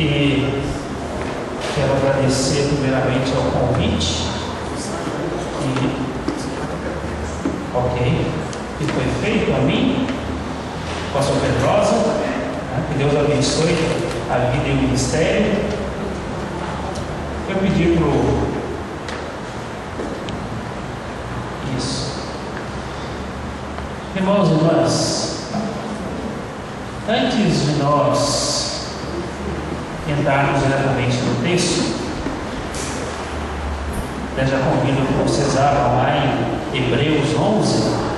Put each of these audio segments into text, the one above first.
E quero agradecer primeiramente ao convite que foi feito a mim, pastor Pedrosa, que Deus abençoe a vida e o ministério. Eu pedi isso. Irmãos e irmãs, antes de nós entrarmos diretamente no texto, eu já convido que vocês abram lá em Hebreus 11.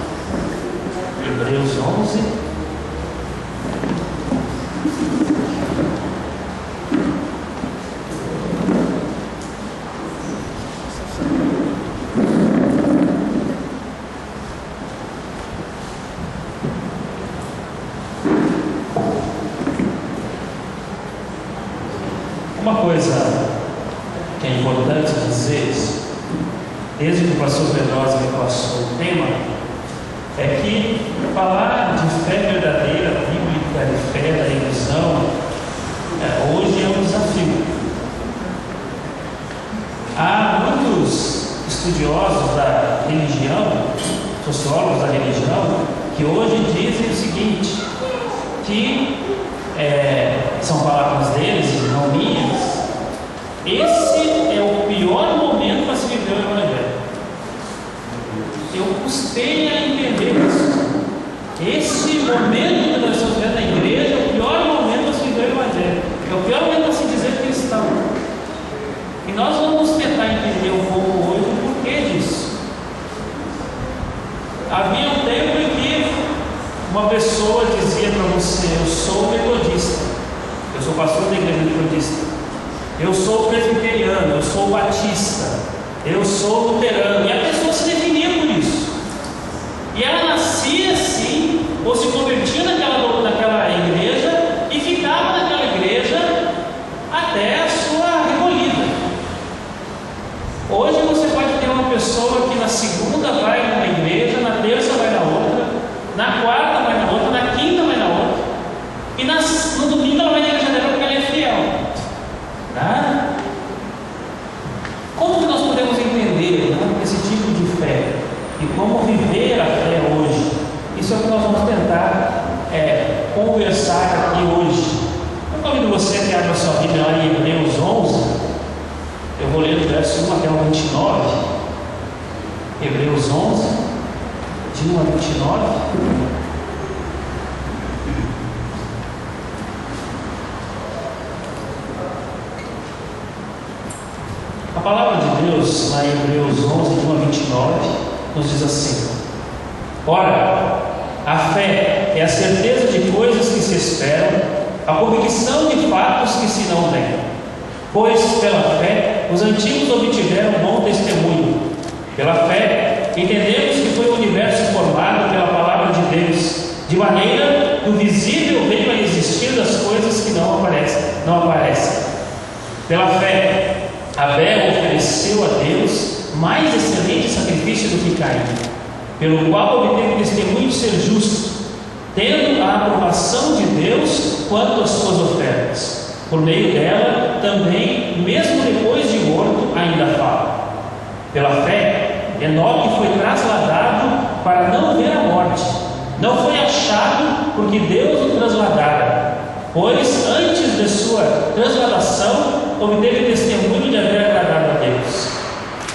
Hebreus 11. Uma coisa que é importante dizer, desde que o pastor Pedrosa me passou o tema, é que falar de fé verdadeira, bíblica, de fé da ilusão, hoje é um desafio. Há muitos estudiosos da religião, sociólogos da religião, que hoje dizem o seguinte, que são palavras deles, não minhas, esse é o pior momento para se viver o Evangelho. Eu custei a entender isso. Esse momento que nós estamos vivendo na igreja é o pior momento para se viver o Evangelho. É o pior momento para se dizer cristão. E nós vamos tentar entender um pouco hoje o porquê disso. Havia um tempo em que uma pessoa dizia para você: eu sou metodista, eu sou pastor da igreja metodista, eu sou presbiteriano, eu sou batista, eu sou luterano, e a pessoa se definia por isso. E ela nascia assim, ou se convertia naquela igreja e ficava naquela igreja até a sua recolhida. Hoje você pode ter uma pessoa que na segunda vai numa igreja, na terça vai na outra, na quarta vai na outra, na quinta vai na outra, e no domingo ela vai na igreja dela porque ela é fiel. Tá? Como que nós podemos entender esse tipo de fé e como viver a fé hoje? Isso é o que nós vamos tentar conversar aqui hoje. Eu convido você que abra a sua Bíblia lá em Hebreus 11. Eu vou ler do verso 1 até o 29. Hebreus 11, de 1 a 29. A palavra de Deus, lá em Hebreus 11, de 1 a 29, nos diz assim: ora, a fé é a certeza de coisas que se esperam, a convicção de fatos que se não veem. Pois, pela fé, os antigos obtiveram bom testemunho. Pela fé, entendemos que foi o universo formado pela palavra de Deus, de maneira que o visível veio a existir das coisas que não aparecem. Pela fé, Abel ofereceu a Deus mais excelente sacrifício do que Caim, pelo qual obteve testemunho de ser justo, tendo a aprovação de Deus quanto às suas ofertas. Por meio dela, também, mesmo depois de morto, ainda fala. Pela fé, Enoque foi trasladado para não ver a morte. Não foi achado porque Deus o trasladara, pois antes de sua transladação obteve testemunho de haver agradado a Deus.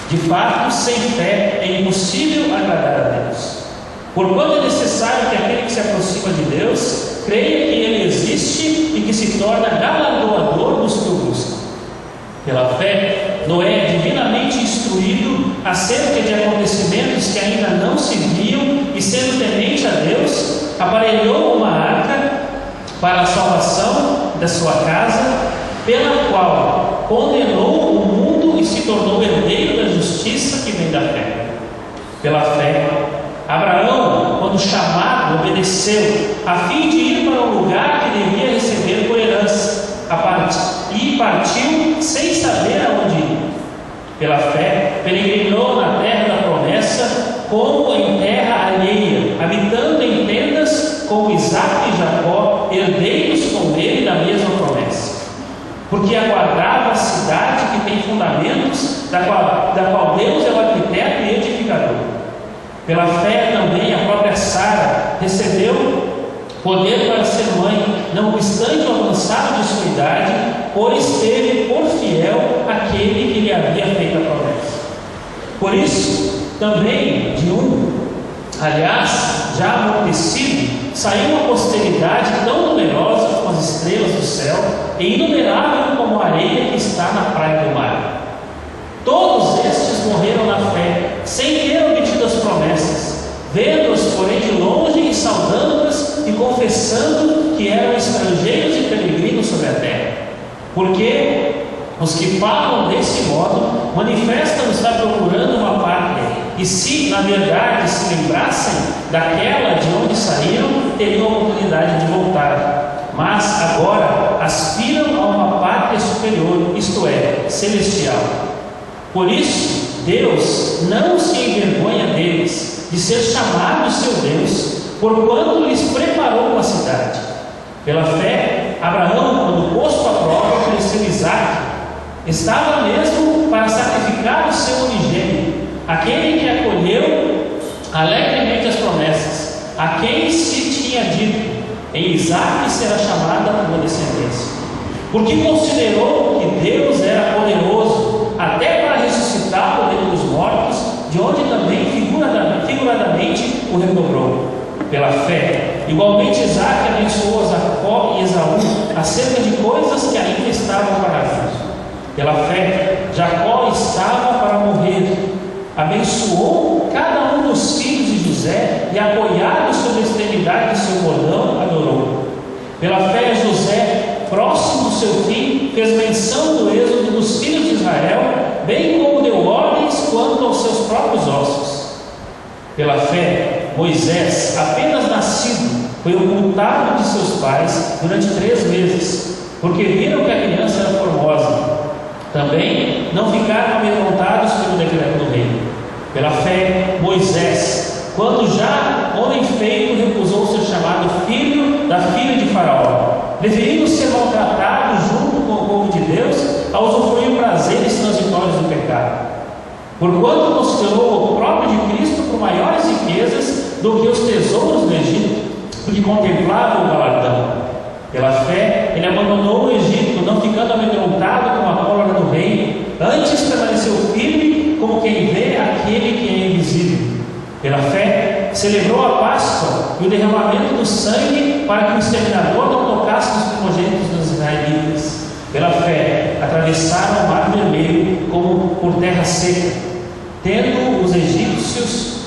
De fato, sem fé é impossível agradar a Deus. Porquanto é necessário que aquele que se aproxima de Deus creia que Ele existe e que se torna galardoador dos que o buscam. Pela fé, Noé, divinamente instruído acerca de acontecimentos que ainda não se viam, e sendo temente a Deus, aparelhou uma arca para a salvação da sua casa, pela qual condenou o mundo e se tornou herdeiro da justiça que vem da fé. Pela fé, Abraão, quando chamado, obedeceu, a fim de ir para o lugar que devia receber por herança, e partiu sem saber aonde ir. Pela fé, peregrinou na terra da promessa, como em terra alheia, habitando em tendas com Isaque e Jacó, herdeiros com ele da mesma promessa. porque aguardava a cidade que tem fundamentos, da qual Deus é o arquiteto e edificador. Pela fé também a própria Sara recebeu poder para ser mãe, não obstante o avançado de sua idade, pois teve por fiel aquele que lhe havia feito a promessa. Por isso, também de aliás, já amortecido, saiu uma posteridade tão numerosa como as estrelas do céu e inumerável como a areia que está na praia do mar. Todos estes morreram na fé, sem ter obtido as promessas, vendo-as, porém, de longe e saudando-as e confessando que eram estrangeiros e peregrinos sobre a terra. Porque os que falam desse modo manifestam estar procurando uma pátria, e se, na verdade, se lembrassem daquela de onde saíram, teriam a oportunidade de voltar. Mas agora aspiram a uma pátria superior, isto é, celestial. Por isso, Deus não se envergonha deles, de ser chamado seu Deus, porquanto lhes preparou uma cidade. Pela fé, Abraão, quando posto à prova, ofereceu Isaque, estava mesmo para sacrificar o seu unigênito, aquele que acolheu alegremente as promessas, a quem se tinha dito: em Isaque será chamada a tua descendência. Porque considerou que Deus era poderoso até para ressuscitá-lo dentre os mortos, de onde também figuradamente o recobrou. Pela fé, igualmente Isaque abençoou Jacó e Esaú acerca de coisas que ainda estavam para vir. Pela fé, Jacó estava para morrer, abençoou cada um dos filhos de José e, apoiado sobre a extremidade de seu bordão, adorou. Pela fé, José, próximo do seu fim, fez menção do êxodo dos filhos de Israel, bem como deu ordens quanto aos seus próprios ossos. Pela fé, Moisés, apenas nascido, foi ocultado de seus pais durante 3 meses, porque viram que a criança era formosa. Também não ficaram amedrontados pelo decreto do rei. Pela fé, Moisés, quando já homem feito, recusou ser chamado filho da filha de Faraó, preferindo ser maltratado junto com o povo de Deus, a usufruir prazeres transitórios do pecado. Porquanto considerou o próprio de Cristo por maiores riquezas do que os tesouros do Egito, porque contemplava o galardão. Pela fé, ele abandonou o Egito, não ficando amedrontado com a cólera do rei, antes permaneceu firme como quem vê aquele que é invisível. Pela fé, celebrou a Páscoa e o derramamento do sangue para que o exterminador não tocasse nos primogênitos dos israelitas. Pela fé, atravessaram o mar vermelho como por terra seca, tendo os egípcios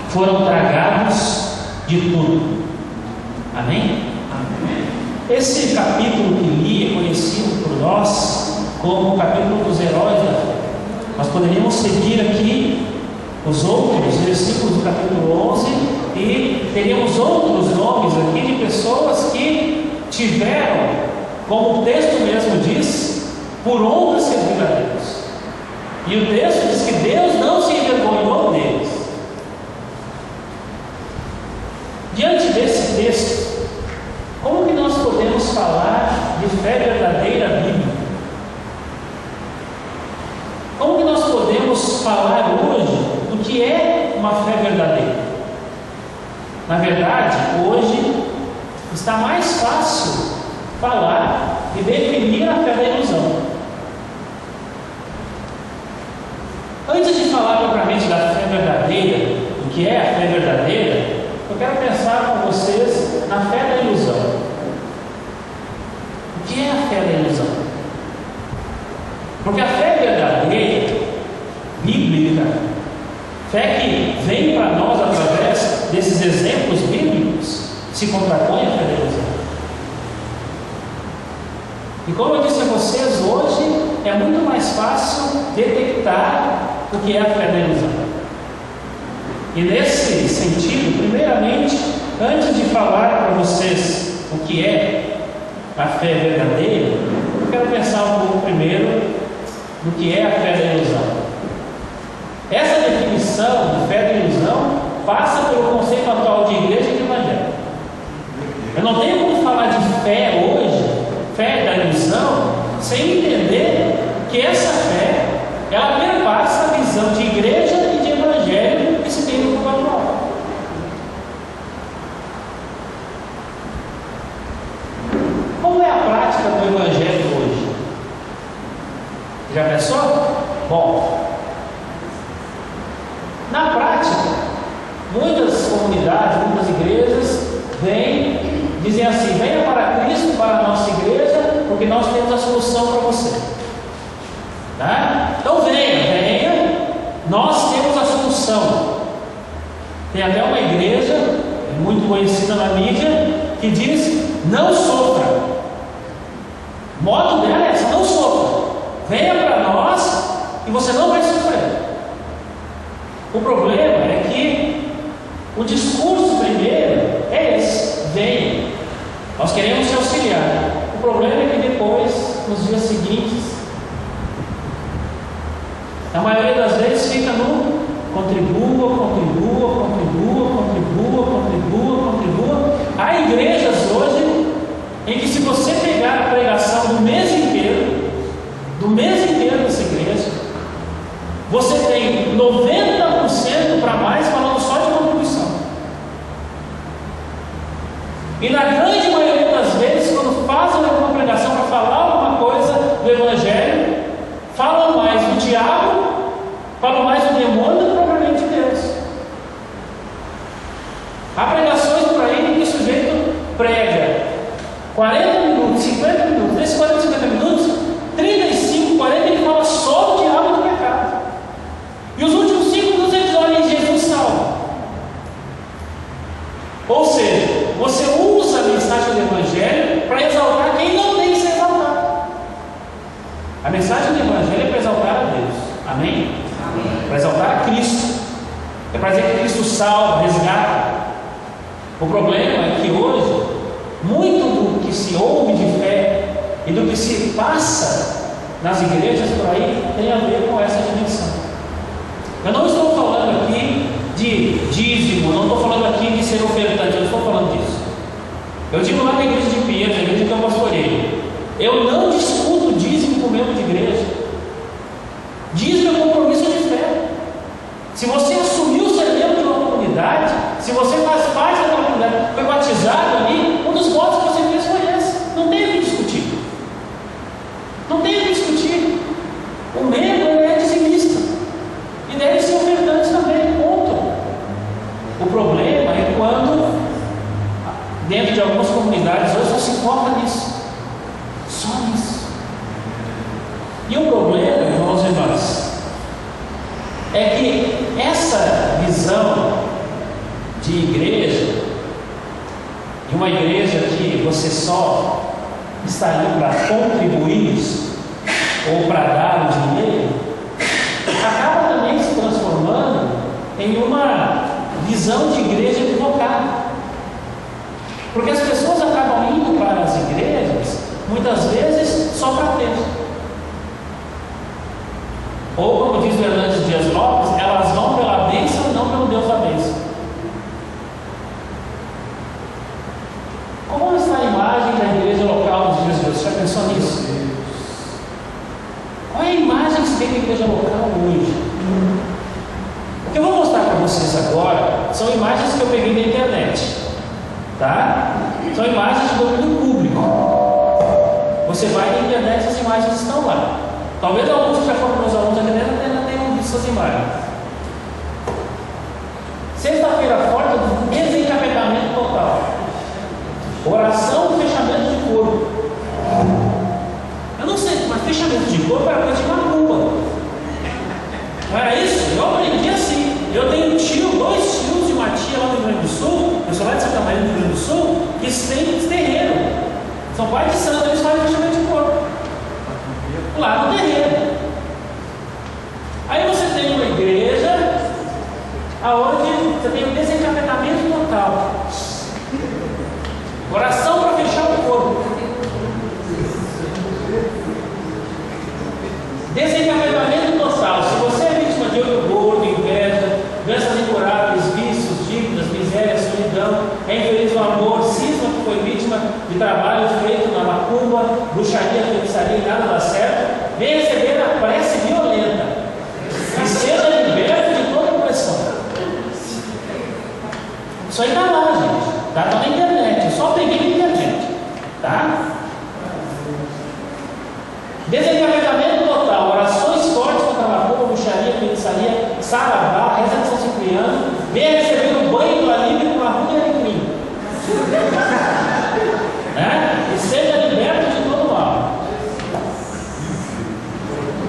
foram tragados de tudo. Amém? Amém. Esse capítulo que li é conhecido por nós como o capítulo dos heróis da fé. Nós poderíamos seguir aqui os outros versículos do capítulo 11 e teríamos outros nomes aqui de pessoas que tiveram, como o texto mesmo diz, por honra servir a Deus. E o texto diz que Deus não se envergonhou deles. Diante desse texto, como que nós podemos falar de fé verdadeira bíblica? Como que nós podemos falar hoje do que é uma fé verdadeira? Na verdade, hoje está mais fácil falar e definir a fé da ilusão. Antes de falar propriamente da fé verdadeira, do que é a fé verdadeira, eu quero pensar com vocês na fé da ilusão. O que é a fé da ilusão? Porque a fé verdadeira, bíblica, fé que vem para nós através desses exemplos bíblicos, se contrapõe à fé da ilusão. E como eu disse a vocês, hoje é muito mais fácil detectar o que é a fé da ilusão. E nesse sentido, primeiramente, antes de falar para vocês o que é a fé verdadeira, eu quero pensar um pouco primeiro no que é a fé da ilusão. Essa definição de fé da ilusão passa pelo conceito atual de igreja e de evangelho. Eu não tenho como falar de fé hoje, fé da ilusão, sem entender que essa fé, ela perpassa a visão de igreja e de evangelho que se tem no mundo atual. Como é a prática do evangelho hoje? Já pensou? Bom, na prática, muitas comunidades, muitas igrejas dizem assim: venha para Cristo, para a nossa igreja, porque nós temos a solução para você. Tá? Então venha, nós temos a solução. Tem até uma igreja muito conhecida na mídia que diz: não sofra. O modo dela é esse: não sofra. Venha para nós e você não vai sofrer. O problema é que o discurso primeiro é esse: venha, nós queremos te auxiliar. O problema é que depois, nos dias seguintes, a maioria das vezes fica no contribua. Há igrejas hoje em que, se você pegar a pregação do mês inteiro dessa igreja, você tem 90% para mais falando só de contribuição. E na grande maioria das vezes, quando fazem uma pregação para falar alguma coisa do Evangelho, falam mais do diabo, falam mais do demônio do que propriamente de Deus. Há pregações por aí em que o sujeito prega 40 minutos, 50 minutos, nesses 40, 50 minutos, 35, 40 ele fala só do diabo e do pecado. E os últimos 5 minutos ele diz: olha, Jesus salva. Ou seja, você usa a mensagem do Evangelho para exaltar quem não tem que ser exaltado. A mensagem do Evangelho é para exaltar a Deus. Amém? Amém. Para exaltar a Cristo. É para dizer que Cristo salva, resgata. O problema é que hoje, muito do que se ouve de fé e do que se passa nas igrejas por aí tem a ver com essa dimensão. Eu não estou falando aqui de dízimo, não estou falando aqui de ser ofertante, eu não estou falando disso. Eu digo lá na igreja de Pinheiros, na igreja que eu pastorei, eu não discuto dízimo com membro de igreja. Dízimo é compromisso de fé. Se você assumiu ser membro de uma comunidade, se você faz parte daquela comunidade, foi batizado ali, um dos votos que você fez foi esse. Não tem o que discutir. Não tem o que discutir. O membro é dizimista e deve ser ofertante também, ponto. O problema é quando, dentro de algumas comunidades, hoje só se foca nisso. Só nisso. E o problema, irmãos e irmãs, é que essa visão de igreja, de uma igreja que você só está ali para contribuir ou para dar o dinheiro, acaba também se transformando em uma visão de igreja equivocada. Porque as pessoas acabam indo para as igrejas, muitas vezes, só para ter. Ou, como diz o Hernandes Dias Lopes, elas vão pela bênção e não pelo Deus da bênção. Como está a imagem da igreja local dos dias de hoje? Você já pensou nisso? Qual é a imagem que se tem da igreja local hoje? O que eu vou mostrar para vocês agora são imagens que eu peguei da internet. Tá? São imagens de domínio público. Você vai na internet e as imagens estão lá. Talvez alguns que já foram meus alunos aqui dentro ainda tenham visto essas imagens. Sexta-feira forte do desencapetamento total. Oração e fechamento de corpo. Eu não sei, mas fechamento de corpo era coisa de macumba. Não era isso? Eu aprendi assim. Eu tenho dois tios de uma tia lá no Rio Grande do Sul, eu sou lá de Santa Maria do Rio Grande do Sul, que têm terreiro. São pais de santo, eles fazem fechamento de corpo. Lá no terreiro. Aí você tem uma igreja onde você tem um desencapetamento total. Oração para feitiçaria e nada dá certo, vem receber a prece violenta e seja liberto de toda opressão. Isso aí está lá, gente. Está na internet. Eu só peguei na internet. Tá? Desencadeamento total. Orações fortes contra a macumba, bruxaria, feitiçaria, saravá, reza de São Cipriano. Venha receber o banho do alívio com a rua de alecrim. Né? E seja liberto de todo mal.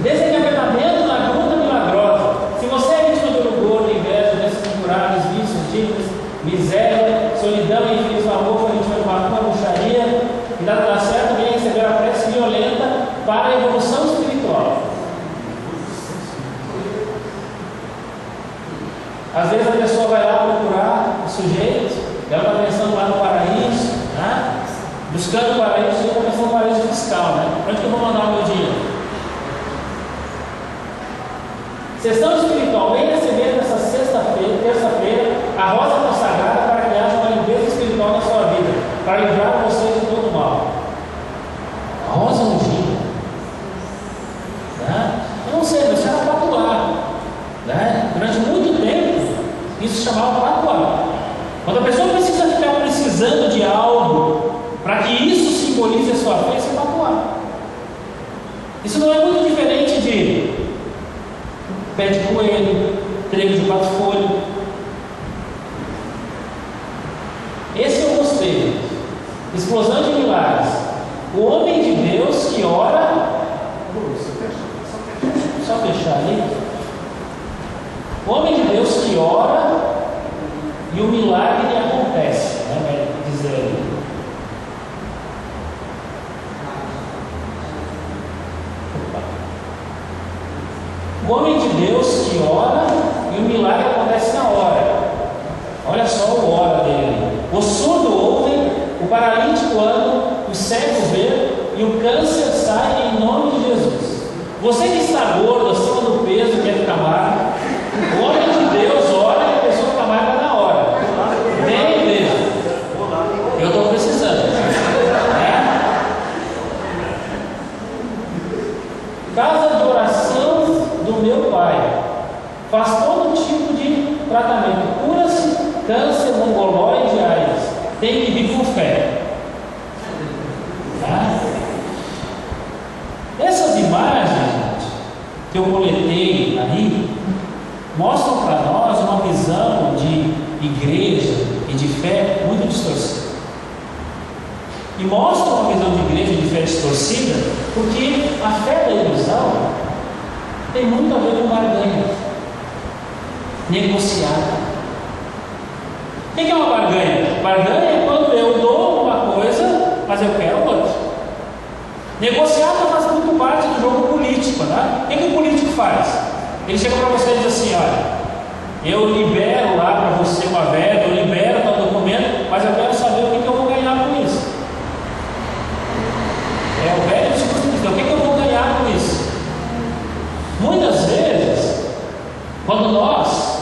Desencadeamento na gruta milagrosa. Se você é vítima de orgulho, inveja, doenças temporárias, vícios, dívidas, miséria, solidão e infeliz amor, foi vítima de macumba, bruxaria, e nada dá certo, venha receber a prece violenta para a evolução espiritual. Às vezes a pessoa vai lá procurar o sujeito, ela está pensando lá no paraíso, né? Buscando o paraíso, está pensando no paraíso fiscal, né? Para onde que eu vou mandar o meu dinheiro? Sessão espiritual, vem receber nessa sexta-feira, terça-feira, a rosa consagrada para que haja uma limpeza espiritual na sua vida, para livrar você de todo mal. A rosa ungida. Né? Eu não sei, mas isso era patuar. Né? Durante muito tempo, isso se chamava patuar. Quando a pessoa precisa ficar precisando de algo para que isso simbolize a sua fé, isso é patuar. Isso não é muito diferente de pé de coelho, trevo de 4 folhas. Esse eu gostei. Explosão de milagres. O homem de Deus que ora. Só fechar ali. O homem de Deus que ora e o milagre acontece. Né? Vai dizer ali. O homem de Deus que ora e o milagre acontece na hora. Olha só o ora dele. O surdo ouve, o paralítico anda, o cego vê e o câncer sai em nome de Jesus. Você que está gordo, acima do peso, quer ficar magro, o homem de Deus ora e a pessoa fica magra na hora. Vem mesmo. Eu estou precisando. Casa de oração do meu pai. Faz todo tipo de tratamento. Cura-se câncer, mongoloide e AIDS. Tem que vir com fé. Tá? Essas imagens, gente, que eu coletei aí, mostram para nós uma visão de igreja e de fé muito distorcida. E mostram uma visão de igreja e de fé distorcida porque a fé da ilusão tem muito a ver com barganha, negociar. O que é uma barganha? Barganha é quando eu dou uma coisa, mas eu quero outra. Negociar faz muito parte do jogo político, né? O que o político faz? Ele chega para você e diz assim: olha, eu libero lá para você uma verba, eu libero tal documento, mas eu quero saber o que eu vou ganhar com isso. É o velho discurso, o que eu vou ganhar com isso? Muitas vezes, quando nós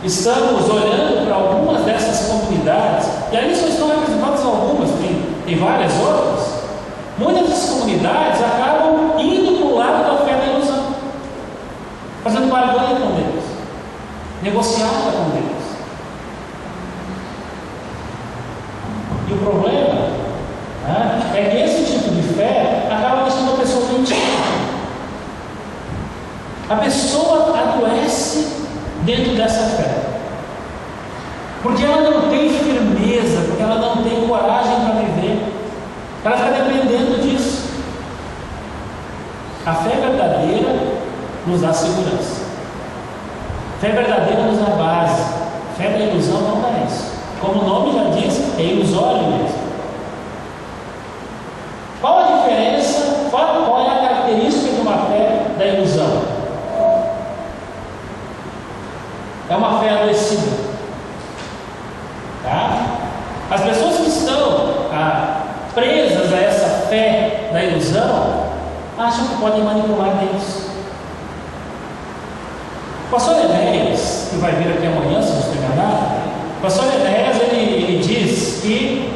estamos olhando para algumas dessas comunidades, e ali só estão representadas algumas, tem várias outras, muitas dessas comunidades acabam indo para o lado da fé da ilusão, fazendo barganha com Deus, negociando com Deus. E o problema, né, é que esse tipo de fé acaba deixando a pessoa mentir. A pessoa adoece dentro dessa fé, porque ela não tem firmeza, porque ela não tem coragem para viver, ela está dependendo disso. A fé verdadeira nos dá segurança, a fé verdadeira nos dá base, a fé da ilusão não dá isso. Como o nome já diz, é ilusório mesmo. Qual a diferença, qual é a característica de uma fé da ilusão? É uma fé adoecida. Tá? As pessoas que estão presas a essa fé da ilusão acham que podem manipular Deus. O pastor Enéas, que vai vir aqui amanhã, se não estou enganado, o pastor Enéas ele diz que,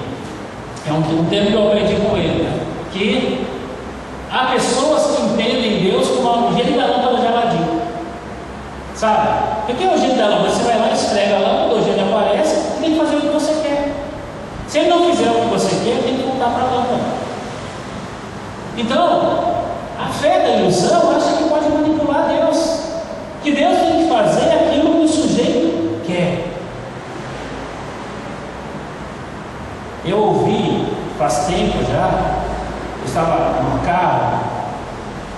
é um termo que eu aprendi com ele, né? Que Há pessoas que entendem Deus como o jeito da lâmpada de Aladim. Sabe? O que é o jeito da lâmpada? Você vai lá, esfrega a lâmpada, o jeito aparece e tem que fazer o que você quer. Se ele não fizer o que você quer, tem que voltar para a lâmpada. Então, a fé da ilusão acha que pode manipular Deus. Que Deus tem que fazer aquilo que o sujeito quer. Eu ouvi, faz tempo já, eu estava no carro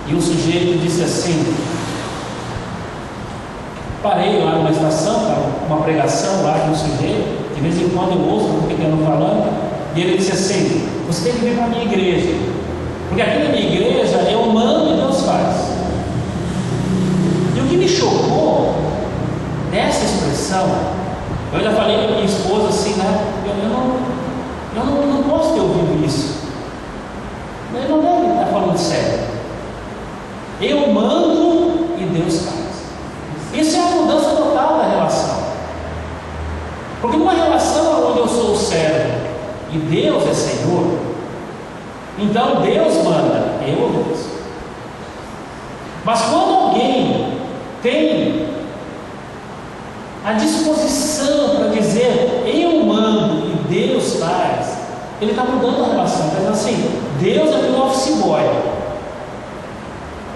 e um sujeito disse assim, parei lá numa estação, para uma pregação lá de um sujeito, de vez em quando eu ouço um pequeno falando, e ele disse assim, você tem que vir para a minha igreja, porque aqui na minha igreja eu mando e Deus faz. E o que me chocou nessa expressão, eu ainda falei para minha esposa assim, né, eu não posso ter ouvido isso. Ele não deve estar falando sério. Eu mando e Deus faz. Isso é a mudança total da relação. Porque numa relação onde eu sou o servo e Deus é Senhor, então Deus manda, eu obedeço. Mas quando alguém tem a disposição para dizer eu mando e Deus faz, ele está mudando a relação. Está dizendo assim, Deus é meu office boy,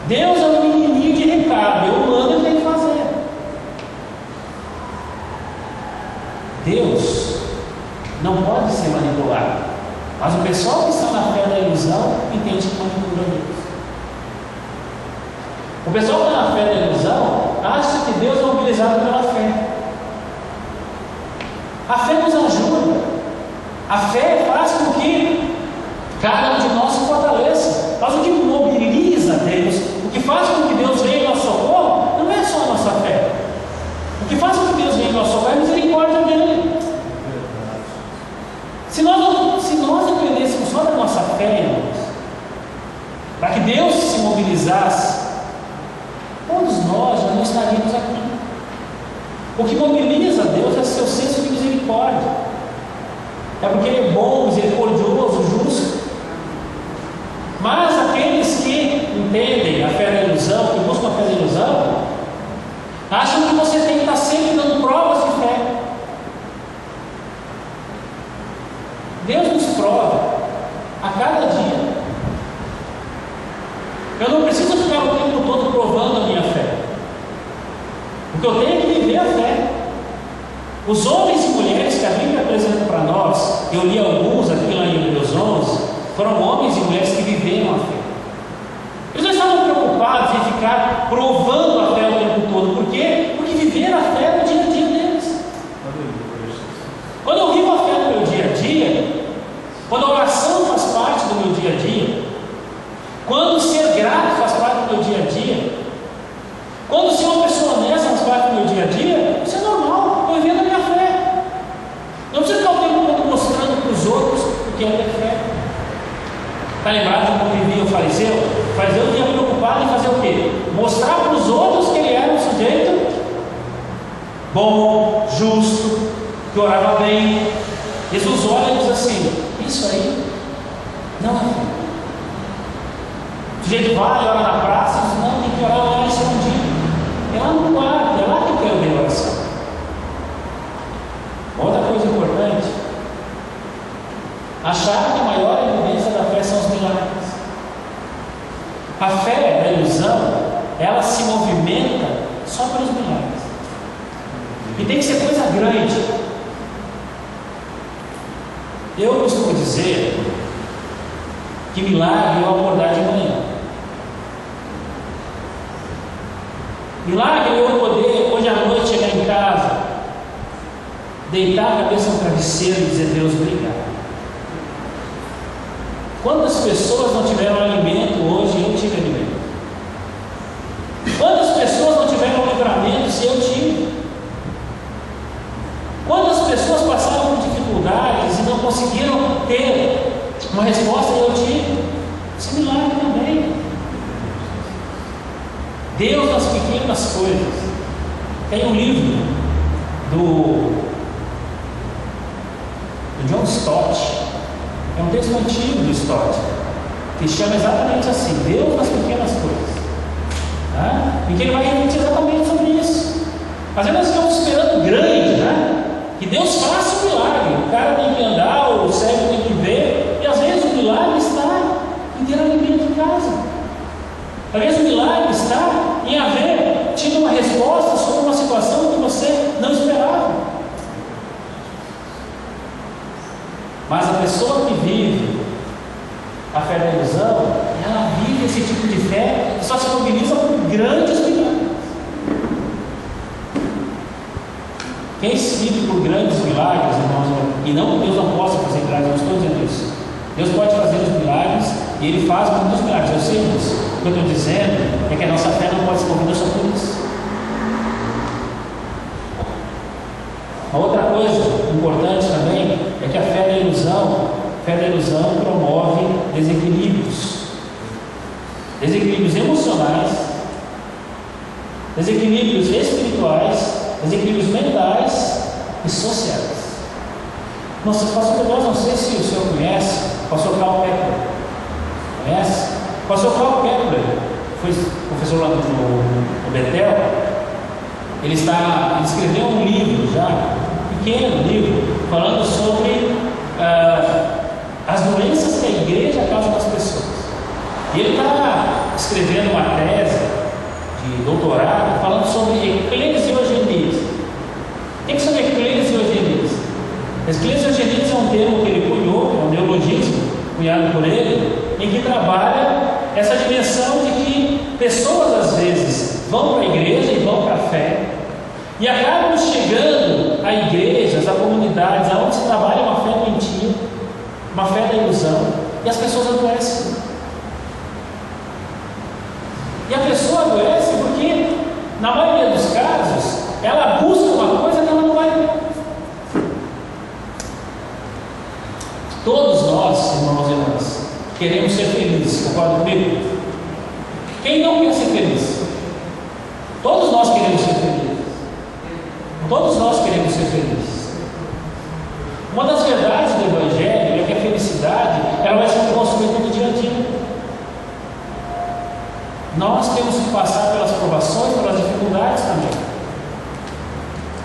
Deus é o menininho de recado, eu mando e ele tem que fazer. Deus não pode ser manipulado, mas o pessoal que está na fé da ilusão entende que manipula Deus. O pessoal que está na fé da ilusão acha que Deus é mobilizado pela fé. A fé nos ajuda. A fé faz com que cada um de nós se fortaleça. Mas o que mobiliza Deus, o que faz com que Deus venha em nosso socorro, não é só a nossa fé. O que faz com que Deus venha em nosso socorro é a misericórdia dele. Se nós dependêssemos só da nossa fé, irmãos, para que Deus se mobilizasse, todos nós já não estaríamos aqui. O que mobiliza Deus é seu senso de misericórdia. É porque Ele é bom, misericordioso, justo. Mas aqueles que entendem a fé da ilusão, que buscam a fé da ilusão, acham que você tem que estar sempre dando provas de fé. Deus nos prova a cada dia. Eu não preciso ficar o tempo todo provando a minha fé. O que eu tenho é que viver a fé. Os homens e mulheres que a Bíblia apresenta para nós, eu li alguns aqui lá em Hebreus 11, foram homens e mulheres que viveram a fé. Eles não estavam preocupados em ficar provando a fé o tempo todo. Por quê? Porque viveram a fé no dia a dia deles. Quando eu vivo a fé no meu dia a dia, quando a oração faz parte do meu dia a dia, quando ser grato faz parte do meu dia a dia, quando ser uma pessoa honesta faz parte do meu dia a dia, isso é normal. Estou vivendo a minha fé. Não precisa ficar o tempo todo mostrando para os outros o que é ter fé. Está lembrado de como vivia o fariseu? O fariseu vinha preocupado em fazer o quê? Mostrar para os outros que ele era um sujeito bom, justo, que orava bem. Jesus olha e diz assim: isso aí não é fé. O sujeito vai, ora na praça, diz: não, tem que orar lá escondido. É lá no quarto, é lá que eu quero ver a oração. Outra coisa importante: achar que a maior evidência da fé são os milagres. A fé da ilusão, ela se movimenta só pelos milagres. E tem que ser coisa grande. Eu costumo dizer que milagre é eu acordar de manhã. Milagre é eu poder, hoje à noite, chegar em casa, deitar a cabeça no travesseiro e dizer: Deus, obrigado. Quantas pessoas não tiveram alimento hoje e eu tive alimento? Quantas pessoas não tiveram livramento se eu tive? Quantas pessoas passaram por dificuldades e não conseguiram ter uma resposta e eu tive? Esse milagre também. Deus nas pequenas coisas. Tem um livro do John Stott. É um texto antigo do Stott. que chama exatamente assim, Deus nas pequenas coisas. Tá? E que ele vai refletir exatamente sobre isso. Às vezes nós estamos esperando grande, né? Que Deus faça um milagre. O cara tem que andar, o cego tem que ver, e às vezes o milagre está em ter alimento em casa. Às vezes o milagre está em haver tido uma resposta sobre uma situação que você não esperava. Mas a pessoa que vive a fé da ilusão, ela vive esse tipo de fé que só se mobiliza por grandes milagres. Quem se vive por grandes milagres, irmãos, e não que Deus não possa fazer milagres, não estou dizendo isso. Deus pode fazer os milagres e Ele faz muitos milagres, eu sei disso. O que eu estou dizendo é que a nossa fé não pode se mover só por isso. Uma outra coisa importante também é que a fé da ilusão promove desequilíbrios emocionais, desequilíbrios espirituais, desequilíbrios mentais e sociais. Nossa, pastor Pedroso, não sei se o senhor conhece o pastor Karl Kepler. Conhece? O pastor Karl Kepler foi professor lá no Betel. Ele escreveu um livro já, um pequeno livro, falando sobre as doenças que a igreja causa nas pessoas. E ele está escrevendo uma tese de doutorado falando sobre eclesiogenia. O que são eclesiogenias? Eclesiogenias é um termo que ele cunhou, é um neologismo cunhado por ele, em que trabalha essa dimensão de que pessoas às vezes vão para a igreja e vão para a fé e acabam chegando a igrejas, a comunidades onde se trabalha uma fé doentia, uma fé da ilusão, e as pessoas adoecem. E a pessoa adoece porque, na maioria dos casos, ela busca uma coisa que ela não vai ter. Todos nós, irmãos e irmãs, queremos ser felizes, concorda comigo? Quem não quer ser feliz? Todos nós queremos ser felizes. Todos nós queremos ser felizes. Uma das verdades do Evangelho é que a felicidade ela vai ser construída no dia a dia. Nós temos que passar pelas provações, pelas dificuldades também.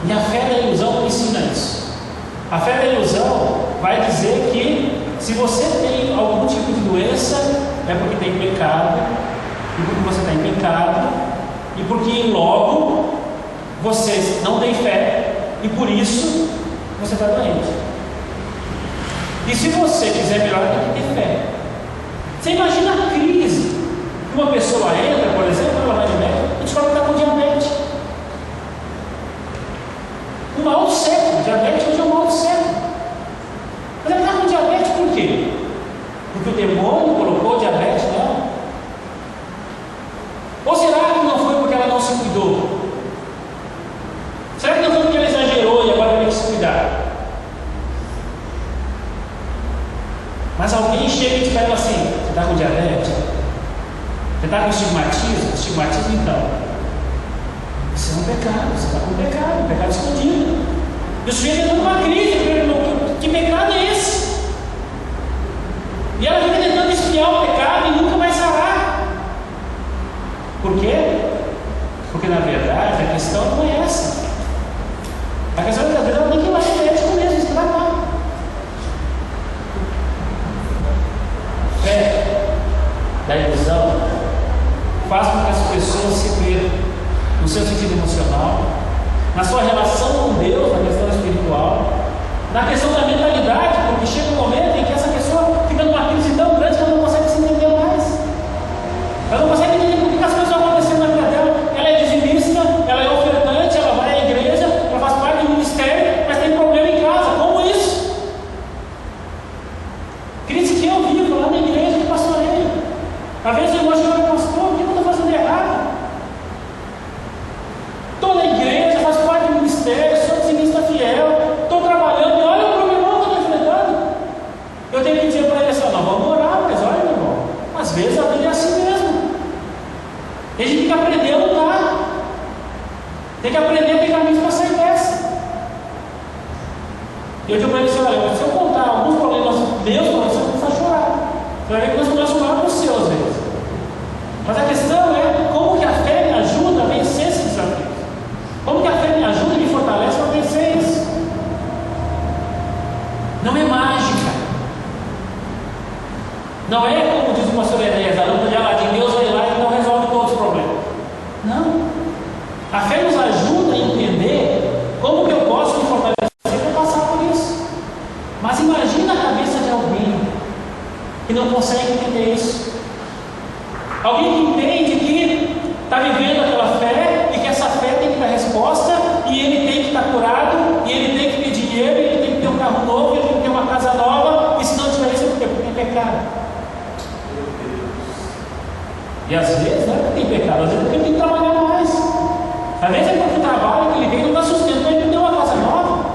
E a fé da ilusão ensina isso. A fé da ilusão vai dizer que se você tem algum tipo de doença, é porque tem pecado, e porque você está em pecado, e porque logo você não tem fé, e por isso você está doente. E se você quiser melhorar, tem que ter fé. Você imagina a crise que uma pessoa entra, por exemplo, ela vai no médico e descobre que está com diabetes. Um mal do século, diabetes hoje é um mal do século. Mas ela está com diabetes por quê? Porque o demônio colocou diabetes nela? Ou será que não foi porque ela não se cuidou? Será que não foi porque ela exagerou e agora tem que se cuidar? Mas alguém chega e te fala assim: você está com diabetes? Você está com estigmatismo? Estigmatismo então. Isso é um pecado, você está com um pecado escondido. E o sujeito entra numa crise, que pecado é esse? E ela fica tentando espiar o pecado e nunca vai sarar. Por quê? Porque na verdade a questão não é essa. A questão é que às vezes ela tem que ir lá no médico mesmo, se tratar. Fé da ilusão faz com que as pessoas se percam no seu sentido emocional, na sua relação com Deus, na questão espiritual, na questão da mentalidade, porque chega um momento em que essa pessoa fica numa crise tão grande que ela não consegue se entender mais. Ela não consegue entender por que as coisas estão acontecendo na vida dela. Ela é dizimista, ela é ofertante, ela vai à igreja, ela faz parte do ministério, mas tem problema em casa. Como isso? Crise que eu vivo lá na igreja de pastoreio. Às vezes eu gosto de falar, pastor, o que eu estou fazendo errado? Estou na igreja, faço parte do ministério, sou dizimista fiel, estou trabalhando e olha o problemão que eu estou enfrentando. Eu tenho que dizer para ele assim: não, vamos orar, mas olha, meu irmão, às vezes a vida é assim mesmo. A gente tem que aprender a lutar, tem que aprender a ter caminhos para sair dessa. Eu digo para ele assim: olha, se eu contar alguns problemas meus, você vai começar a chorar. Você vai ver que nós começamos a chorar. Mas a questão é como que a fé me ajuda a vencer esse desafio. Como que a fé me ajuda e me fortalece para vencer isso? Não é mágica. Não é como diz o pastor Enéas, a lâmpada de Aladim, Deus vai lá e não resolve todos os problemas. Não. A fé nos ajuda a entender como que eu posso me fortalecer para passar por isso. Mas imagina a cabeça de alguém que não consegue entender isso. Alguém que entende que está vivendo aquela fé e que essa fé tem que dar resposta e ele tem que estar curado e ele tem que ter dinheiro, e ele tem que ter um carro novo, ele tem que ter uma casa nova, e se não tiver isso, porque tem pecado. E às vezes não é porque tem pecado, às vezes é porque ele tem que trabalhar mais. Às vezes é porque o trabalho que ele tem não dá sustento, ele não tem uma casa nova.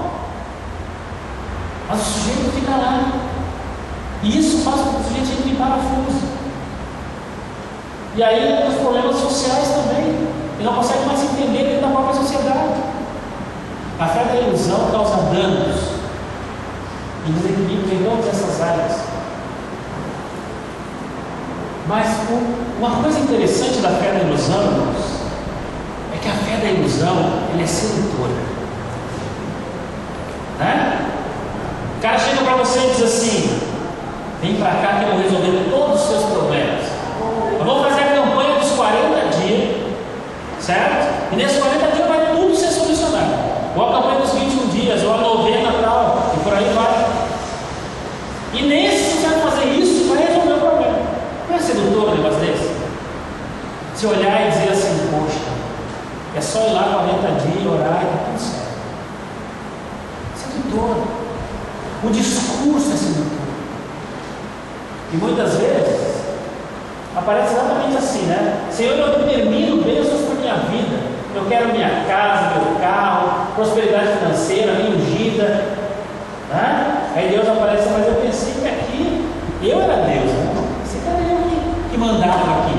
Mas o sujeito fica lá. E isso faz com que o sujeito entre em parafuso. E aí os problemas sociais também. Ele não consegue mais se entender dentro da própria sociedade. A fé da ilusão causa danos e desequilíbrio em todas essas áreas. Mas uma coisa interessante da fé da ilusão, irmãos, é que a fé da ilusão, ela é sedutora. Né? O cara chega para você e diz assim: vem para cá que eu vou resolver todos os seus problemas. Eu vou fazer a campanha dos 40 dias, certo? E nesses 40 dias vai tudo ser solucionado. Ou a campanha dos 21 dias, ou a novena tal, e por aí vai. E nesse você vai fazer isso, vai resolver o problema. Não é sedutor um negócio desse? Se olhar e dizer assim: poxa, é só ir lá 40 dias, orar e tá tudo certo. Sedutor. O discurso é sedutor. E muitas vezes aparece exatamente assim, né? Senhor, eu determino bênçãos para a minha vida. Eu quero minha casa, meu carro, prosperidade financeira, minha ungida. Né? Aí Deus aparece, mas eu pensei que aqui eu era Deus, né? Você era eu que mandava aqui.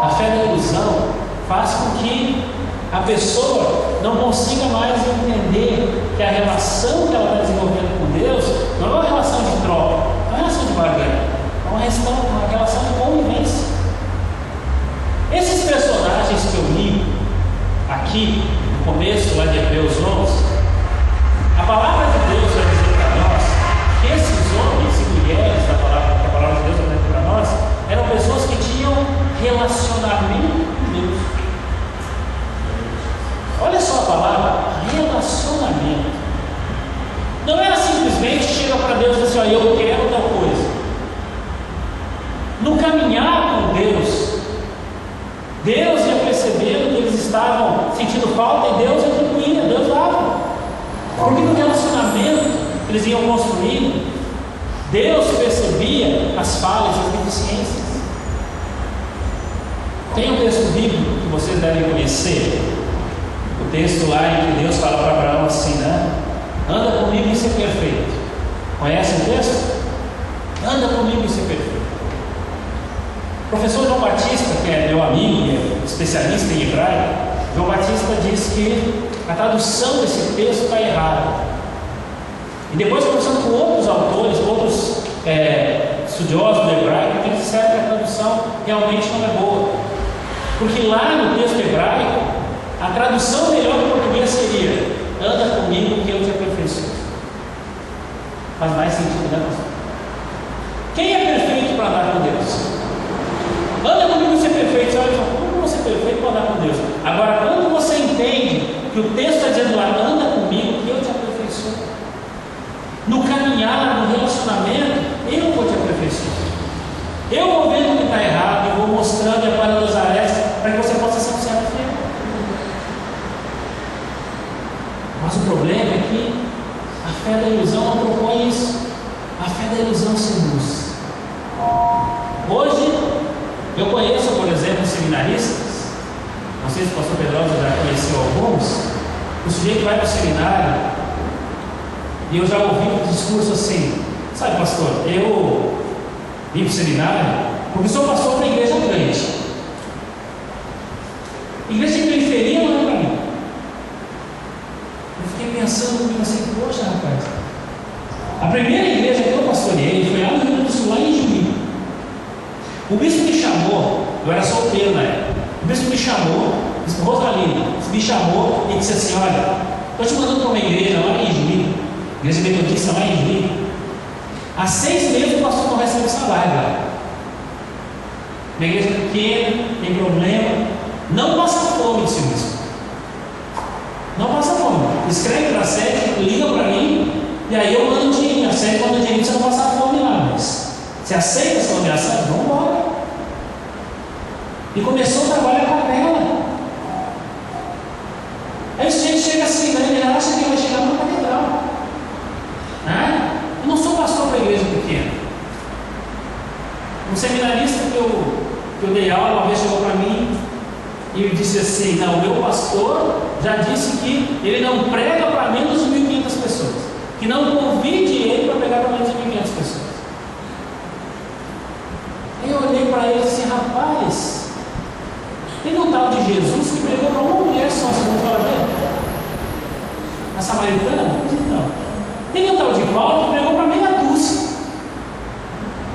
A fé da ilusão faz com que a pessoa não consiga mais entender que a relação que ela está desenvolvendo com Deus não é uma relação de troca, não é uma relação de barganha, é uma relação de convivência. Esses personagens que eu li aqui no começo, lá de Hebreus 11, a palavra de Deus vai dizer para nós que esses homens e mulheres que a palavra de Deus vai dizer para nós eram pessoas que tinham relacionamento com Deus. Olha só a palavra relacionamento. Não era simplesmente chega para Deus e diz assim: ó, eu quero tal coisa. No caminhar com Deus, Deus ia percebendo que eles estavam sentindo falta e Deus atribuía, Deus dava. Porque no relacionamento que eles iam construindo, Deus percebia as falhas, as deficiências. Tem um texto bíblico que vocês devem conhecer. O texto lá em que Deus fala para Abraão assim, né? Anda comigo e ser perfeito. Conhece o texto? Anda comigo e ser perfeito. O professor João Batista, que é meu amigo e é especialista em hebraico, João Batista diz que a tradução desse texto está errada. E depois, conversando com outros autores, outros estudiosos do hebraico, eles disseram que a tradução realmente não é boa. Porque lá no texto hebraico, a tradução melhor do português seria: anda comigo que eu te aperfeiçoo. Faz mais sentido, né, pastor? Quem é perfeito para andar com Deus? Anda comigo e ser perfeito. Você olha e fala: como eu vou ser perfeito para andar com Deus? Agora, quando você entende que o texto está dizendo lá: anda comigo que eu te aperfeiçoo. No caminhar, no relacionamento, eu vou te aperfeiçoar. Eu vou vendo o que está errado, eu vou mostrando e aparando as arestas para que você possa ser um servo fiel. Mas o problema é que a fé da ilusão não propõe isso. A fé da ilusão seduz. Hoje, eu conheço, por exemplo, seminaristas. Não sei se o pastor Pedrosa já conheceu alguns. O sujeito vai para o seminário e eu já ouvi um discurso assim: sabe, pastor, eu vim para o seminário porque sou pastor para a igreja grande. Igreja de periferia não é para mim. Eu fiquei pensando comigo assim: poxa, rapaz, a primeira igreja que eu pastoreei foi lá no Rio Grande do Sul, lá em Juí. O bispo me chamou Eu era solteiro na época. O bispo me chamou, o bispo Rosalino, me chamou e disse assim: olha, estou te mandando para uma igreja lá em Juí, igreja metodista lá em Juí. Há 6 meses o pastor não recebe salário lá. Uma igreja pequena, tem problema, não passa fome, disse o bispo. Não passa fome. Escreve para a sede, liga para mim, e aí eu mando dinheiro. A sede manda dinheiro para você não passar fome lá. Mas você aceita essa nomeação? Vamos embora. E começou a trabalhar com a capela. Aí o sujeito chega assim, né? Ele acha que vai chegar numa catedral. Eu não sou pastor para a igreja pequena. Um seminarista que eu dei aula uma vez chegou para mim e disse assim: não, o meu pastor já disse que ele não prega para menos de 1.500 pessoas, que não convide ele para pregar para menos de 1.500 pessoas. Aí eu olhei para ele e disse: rapaz, tem um tal de Jesus que pregou para uma mulher só, você não fala dele? A samaritana? Não. Tem um tal de Paulo que pregou para meia dúzia.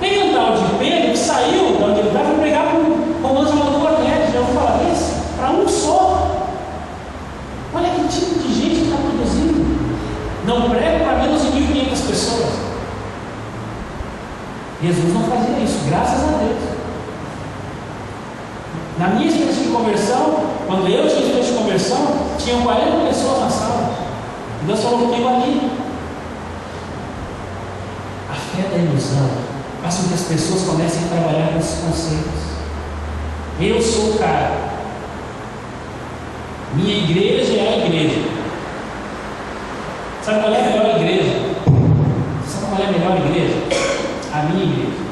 Tem um tal de Pedro que saiu da onde ele estava para pregar para um romano chamado Cornélio. Já ouviu falar disso? Para um só. Olha que tipo de gente que está produzindo. Não prega para menos de 1.500 pessoas. Jesus não fazia isso, graças a Deus. Na minha experiência de conversão, quando eu tinha experiência de conversão, tinham 40 pessoas na sala. E Deus falou comigo ali. A fé da ilusão faz com que as pessoas comecem a trabalhar com esses conceitos. Eu sou o cara. Minha igreja é a igreja. Sabe qual é a melhor igreja? Sabe qual é a melhor igreja? A minha igreja.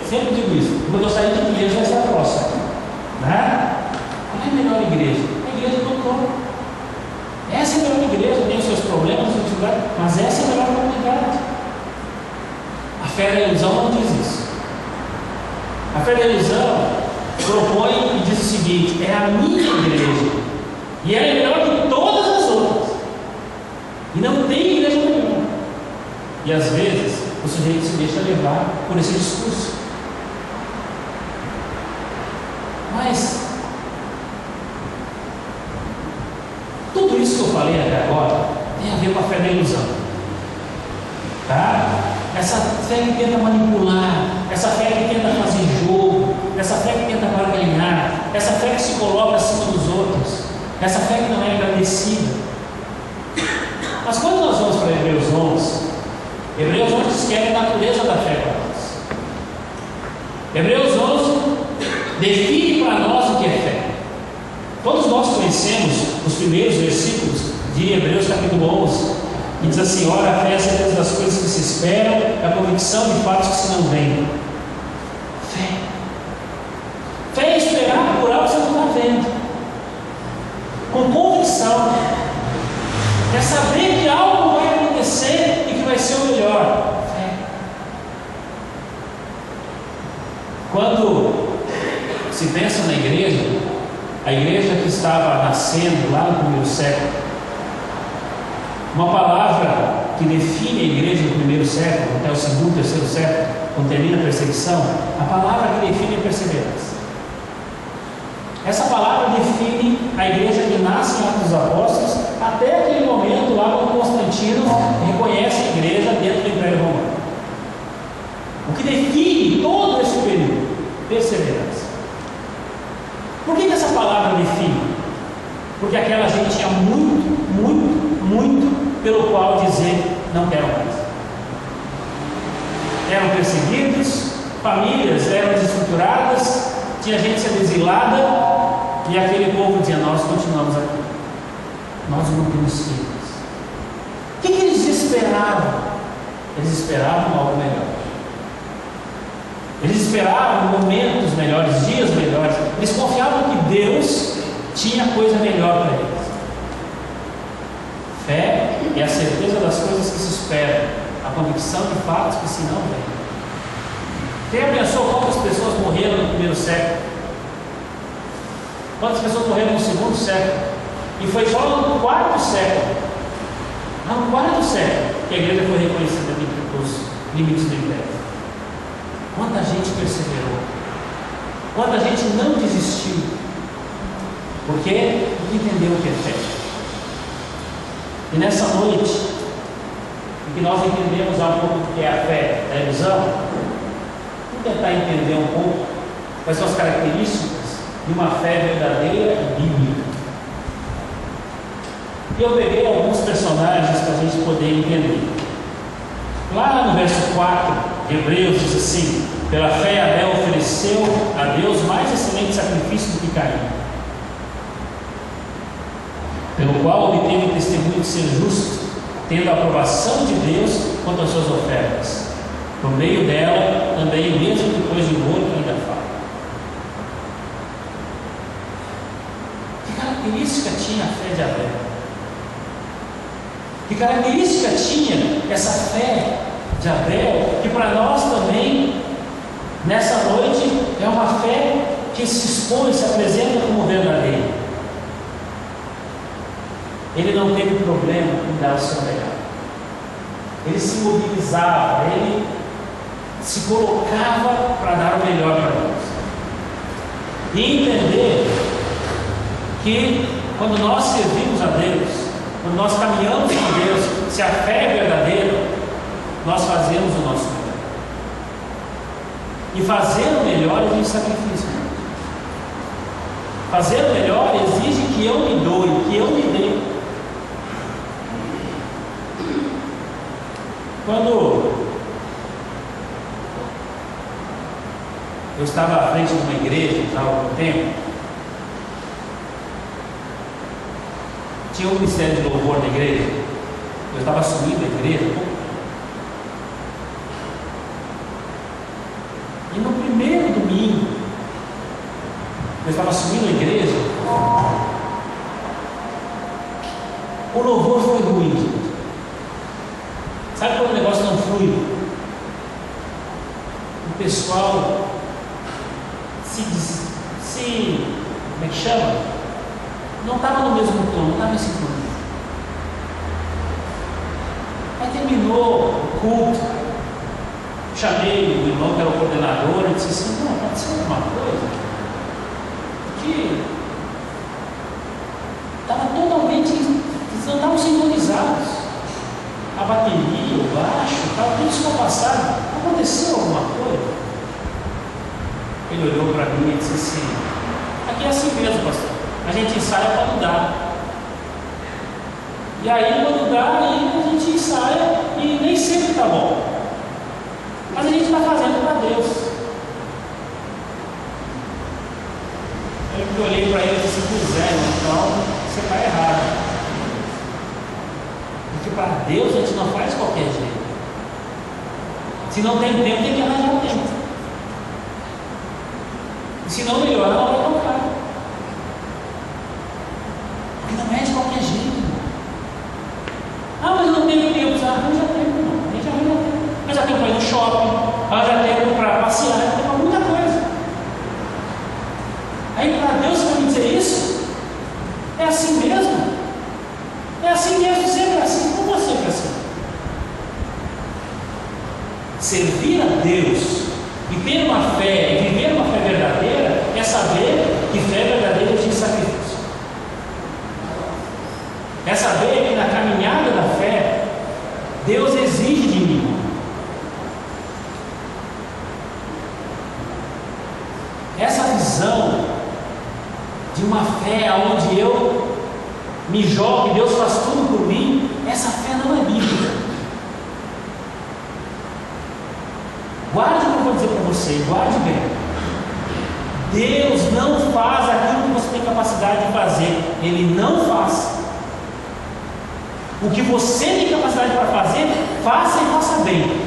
Sempre digo isso. Quando eu sair de igreja vai ser a próxima. Né? Qual é a melhor igreja? A igreja do todo. Essa é a melhor igreja. Tem os seus problemas, os seus dificuldades, mas essa é a melhor comunidade. A fé da ilusão não diz isso. A fé da ilusão propõe e diz o seguinte: é a minha igreja. E ela é melhor que todas as outras. E não tem igreja melhor. E às vezes o sujeito se deixa levar por esse discurso. Mas tudo isso que eu falei até agora tem a ver com a fé da ilusão. Tá? Essa fé que tenta manipular, essa fé que tenta fazer jogo, essa fé que tenta barganhar, essa fé que se coloca acima dos outros, essa fé que não é agradecida. Mas quando nós vamos para Hebreus 11, Hebreus 11 diz que é a natureza da fé para nós. Hebreus 11 define para nós o que é fé. Todos nós conhecemos os primeiros versículos de Hebreus capítulo 11, que diz assim: ora, a fé é a certeza das coisas que se esperam, é a convicção de fatos que se não veem. Fé. Fé é esperar por algo que você não está vendo. Com convicção. É saber que algo vai acontecer e que vai ser o melhor. Fé. Quando se pensa na igreja, a igreja que estava nascendo lá no primeiro século, uma palavra que define a igreja do primeiro século, até o segundo, terceiro século, quando termina a perseguição, a palavra que define a perseverança. Essa palavra define a igreja que nasce em Atos dos Apóstolos, até aquele momento lá quando Constantino reconhece a igreja dentro do Império Romano. O que define todo esse período? Perseverança. Por que essa palavra define? Porque aquela gente tinha muito pelo qual dizer: não quero mais. Eram perseguidos, famílias eram desestruturadas, tinha gente sendo exilada, e aquele povo dizia: nós continuamos aqui, nós não temos filhos. O que eles esperavam? Eles esperavam algo melhor. Eles esperavam momentos melhores, dias melhores. Eles confiavam que Deus tinha coisa melhor para eles. Fé é a certeza das coisas que se esperam, a convicção de fatos que se não veem. Quem pensou quantas pessoas morreram no primeiro século? Quantas pessoas morreram no segundo século? E foi só no quarto século, que a igreja foi reconhecida dentro dos limites do império. Quanta gente perseverou, Quanta gente não desistiu, porque entendeu o que é fé. E nessa noite, em que nós entendemos um pouco o que é a fé da ilusão, vamos tentar entender um pouco quais são as características de uma fé verdadeira e bíblica. E eu peguei alguns personagens para a gente poder entender. Lá no verso 4 de Hebreus diz assim: pela fé Abel ofereceu a Deus mais excelente sacrifício do que Caim, pelo qual obteve o testemunho de ser justo, tendo a aprovação de Deus quanto às suas ofertas. Por meio dela, também, mesmo depois de morto, ainda fala. Que característica tinha a fé de Abel? Que característica tinha essa fé de Abel, que para nós também, nessa noite, é uma fé que se expõe, se apresenta como verdadeira. Ele não teve problema em dar o seu melhor. Ele se mobilizava, ele se colocava para dar o melhor para Deus. E entender que quando nós servimos a Deus, quando nós caminhamos com Deus, se a fé é verdadeira, nós fazemos o nosso melhor. E fazer o melhor exige sacrifício. Fazer o melhor exige que eu me doe, que eu me dê. Quando eu estava à frente de uma igreja há algum tempo, tinha um ministério de louvor na igreja. Eu estava assumindo a igreja. E no primeiro domingo, eu estava assumindo a igreja, o louvor foi ruim. Sabe quando o negócio não flui? O pessoal como é que chama? Não estava no mesmo tom, não estava em sintonia. Aí terminou o culto, chamei o irmão que era o coordenador e disse assim: não, pode ser alguma coisa, porque estava totalmente, eles não estavam sintonizados. A bateria, o baixo, estava tudo descompassado. Aconteceu alguma coisa? Ele olhou para mim e disse assim: aqui é assim mesmo, pastor. A gente ensaia para mudar. E aí, quando dá, aí a gente ensaia e nem sempre está bom. Mas a gente está fazendo para Deus. Eu olhei para ele e disse: pois é, então você está errado. Porque para Deus a gente não faz de qualquer jeito. Se não tem tempo, tem que arranjar tempo. E se não melhorar, não vai tocar. Porque não é de qualquer jeito. Ah, mas eu não tenho tempo. Arranja tempo, não. A gente arranja tempo. Arranja tempo para ir no shopping, arranja tempo para passear, arranja tempo para muita coisa. Aí para Deus vai me dizer isso? É assim mesmo? É assim mesmo, sempre é assim. Como é sempre assim? Servir a Deus e ter uma fé, e viver uma fé verdadeira, é saber que fé verdadeira exige sacrifício. É saber que na caminhada da fé, Deus exige de mim. Essa visão de uma fé onde eu me jogo e Deus faz tudo por mim, essa fé não é bíblica. Guarde o que eu vou dizer para você, guarde bem. Deus não faz aquilo que você tem capacidade de fazer. Ele não faz. O que você tem capacidade para fazer, faça e faça bem.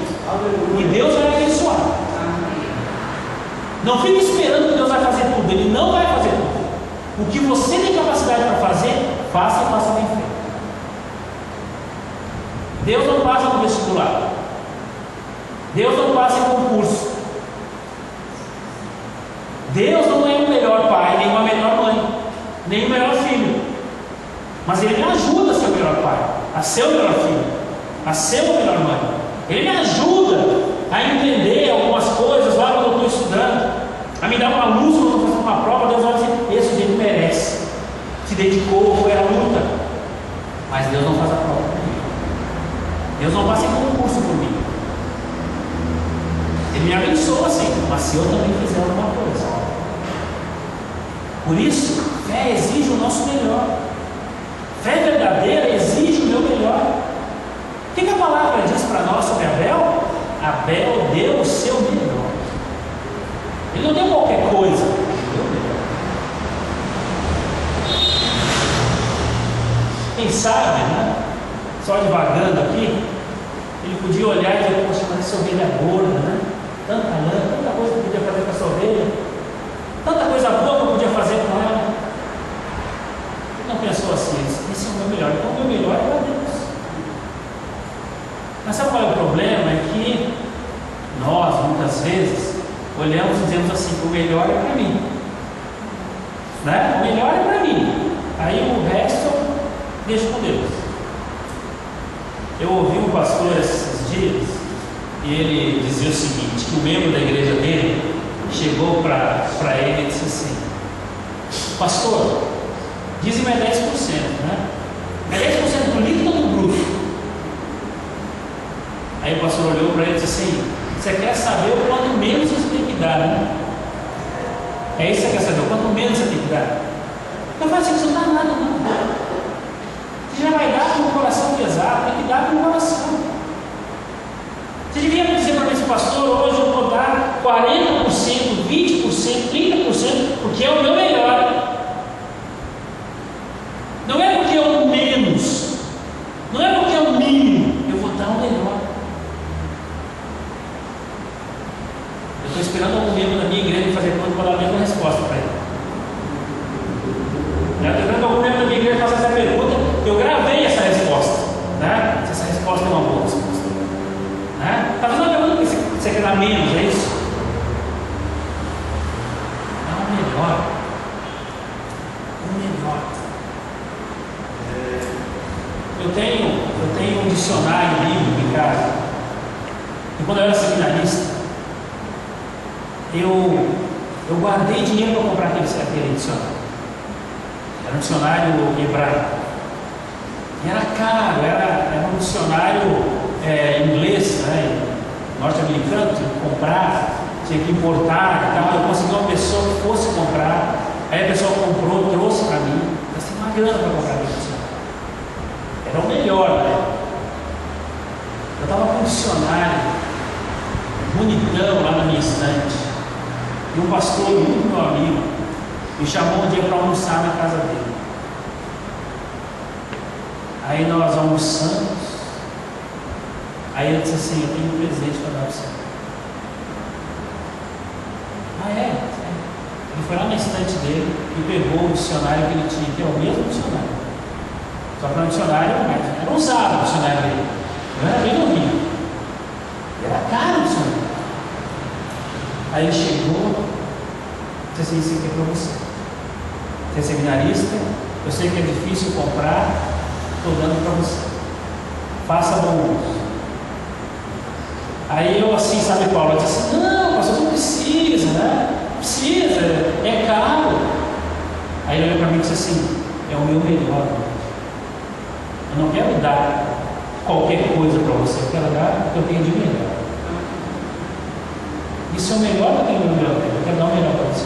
E Deus vai abençoar. Não fique esperando que Deus vai fazer tudo. Ele não vai fazer tudo. O que você tem capacidade para fazer, faça e faça bem feito. Deus não passa no vestibular. Deus não passa em concurso. Deus não é o melhor pai, nem uma melhor mãe, nem o melhor filho. Mas Ele me ajuda a ser o melhor pai, a ser o melhor filho, a ser uma melhor mãe. Ele me ajuda a entender algumas coisas lá quando eu estou estudando, a me dar uma luz mas se eu também fizer alguma coisa. Por isso, fé exige o nosso melhor. Fé verdadeira exige o meu melhor. O que a palavra diz para nós sobre Abel? Abel deu o seu melhor. Ele não deu qualquer coisa, ele deu o melhor. Quem sabe, né? Só devagando aqui, ele podia olhar e dizer: poxa, mas essa ovelha é gorda, né? Tanta lã, tanta coisa que eu podia fazer com essa ovelha, tanta coisa boa que eu podia fazer com ela. Ele não pensou assim: esse é o meu melhor. Então o meu melhor é para Deus. Mas sabe qual é o problema? É que nós, muitas vezes, olhamos e dizemos assim: o melhor é para mim, né? O melhor é para mim, aí o resto eu deixo com Deus. Eu ouvi um pastor esses dias e ele dizia o seguinte: que um membro da igreja dele chegou para ele e disse assim: pastor, dízimo é 10%, né? É 10% do líquido ou do bruto? Aí o pastor olhou para ele e disse assim: você quer saber o quanto menos você tem que dar, né? É isso que você quer saber, o quanto menos você tem que dar. Eu falei assim: você não dá nada, não. Você já vai dar com o coração pesado, tem que dar com o coração. Você devia dizer para esse pastor: hoje eu vou dar 40%, 20%, 30%, porque é o meu melhor. Não é porque é o menos, não é porque é o mínimo, eu vou dar o melhor. Eu estou esperando algum membro da minha igreja fazer conta para dar a mesma resposta para ele. Eu estou esperando algum membro da minha igreja fazer essa pergunta. Eu gravei essa resposta, né? Se essa resposta é uma boa resposta, né? Está fazendo uma pergunta que você quer dar menos, é isso? Dá o melhor. O melhor. Eu tenho um dicionário bíblico em casa. E quando eu era seminarista, eu guardei dinheiro para comprar aquele dicionário. Era um dicionário hebraico. E era caro, era um dicionário inglês, né, norte-americano, tinha que comprar, tinha que importar e tal. Eu consegui uma pessoa que fosse comprar, aí a pessoa comprou, trouxe para mim. Eu gastei uma grana para comprar aquele dicionário. Era o melhor, né? Eu estava com um dicionário bonitão lá na minha estante. E um pastor, muito meu amigo, me chamou um dia para almoçar na casa dele. Aí nós almoçamos. Aí ele disse assim: eu tenho um presente para dar para você. Ah, é? Ele foi lá na estante dele e pegou o dicionário que ele tinha, que é o mesmo dicionário. Só que no dicionário era usado o dicionário dele. Não era bem novinho. Era caro o dicionário. Aí ele chegou e disse assim: isso aqui é para você. Você é seminarista, eu sei que é difícil comprar, estou dando para você. Faça bom uso. Aí eu assim, sabe, Paulo? Eu disse assim: não, pastor, não precisa, né? Não precisa, é caro. Aí ele olhou para mim e disse assim: é o meu melhor. Eu não quero dar qualquer coisa para você, eu quero dar o que eu tenho de melhor. Isso é o melhor do que o meu melhor, eu quero dar o melhor para você.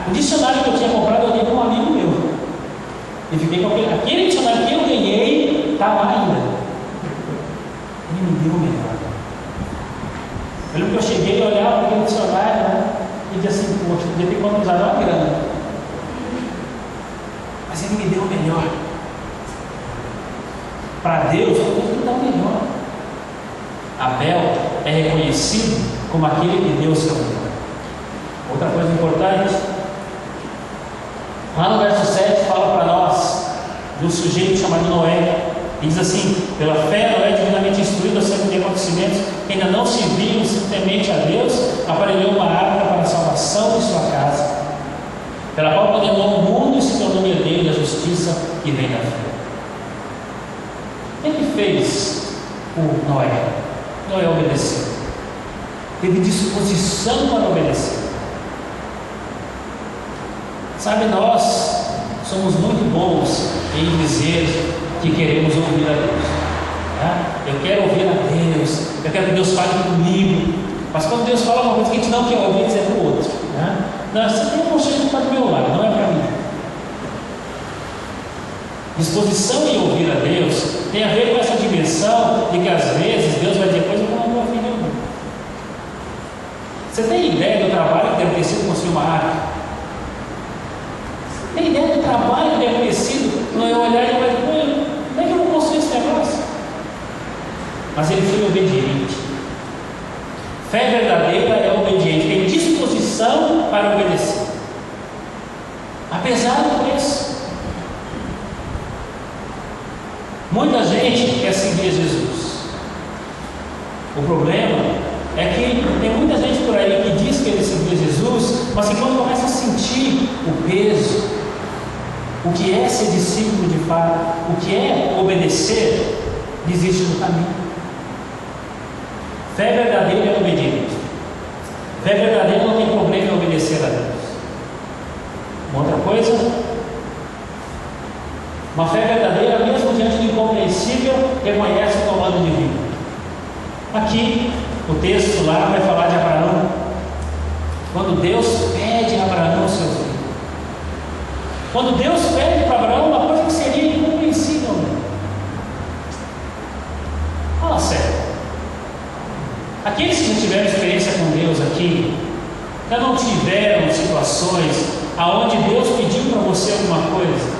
O dicionário que eu tinha comprado eu dei para um amigo meu. E fiquei com aquele dicionário que eu ganhei, está lá ainda. Ele me deu o melhor. Eu lembro que eu cheguei e olhava para aquele dicionário, né, e dizia assim: poxa, podia ter economizado uma grana. Mas ele me deu o melhor. Para Deus, eu tenho que dar o melhor. Abel é reconhecido como aquele que deu o seu melhor. Outra coisa importante, lá no verso 7 fala para nós de um sujeito chamado Noé. E diz assim: pela fé Noé, divinamente instruído acerca de acontecimentos que ainda não se viam, simplesmente a Deus, aparelhou uma arca para a salvação de sua casa, pela qual condenou o mundo e se tornou herdeiro da justiça que vem da fé. O que fez o Noé? Noé obedeceu. Teve disposição para obedecer. Sabe, nós somos muito bons em dizer que queremos ouvir a Deus, Eu quero ouvir a Deus, eu quero que Deus fale comigo. Mas quando Deus fala uma coisa que a gente não quer ouvir, dizer para o outro. Não, você tem um conselho que está do meu lado, não é para mim. Disposição em ouvir a Deus tem a ver com essa dimensão de que às vezes Deus vai dizer coisa que eu não estou afim de ouvir. Você tem ideia do trabalho que deve ter sido construir uma arca? Você tem ideia do trabalho que deve ter sido não eu olhar e falar, como é que eu vou construir esse negócio? Mas ele foi obediente. Fé verdadeira é obediente, tem disposição para obedecer, apesar do preço. Muita gente quer seguir Jesus. O problema é que tem muita gente por aí que diz que ele seguir Jesus, mas que quando começa a sentir o peso, o que é ser discípulo de fato, o que é obedecer, desiste do caminho. Fé verdadeira é obediente. Fé verdadeira não tem problema em obedecer a Deus. Uma outra coisa, uma fé verdadeira, mesmo diante do incompreensível, reconhece o comando divino. Aqui, o texto lá vai falar de Abraão. Quando Deus pede a Abraão seu filho. Quando Deus pede para Abraão uma coisa que seria incompreensível. Fala sério. Aqueles que já tiveram experiência com Deus aqui, já não tiveram situações aonde Deus pediu para você alguma coisa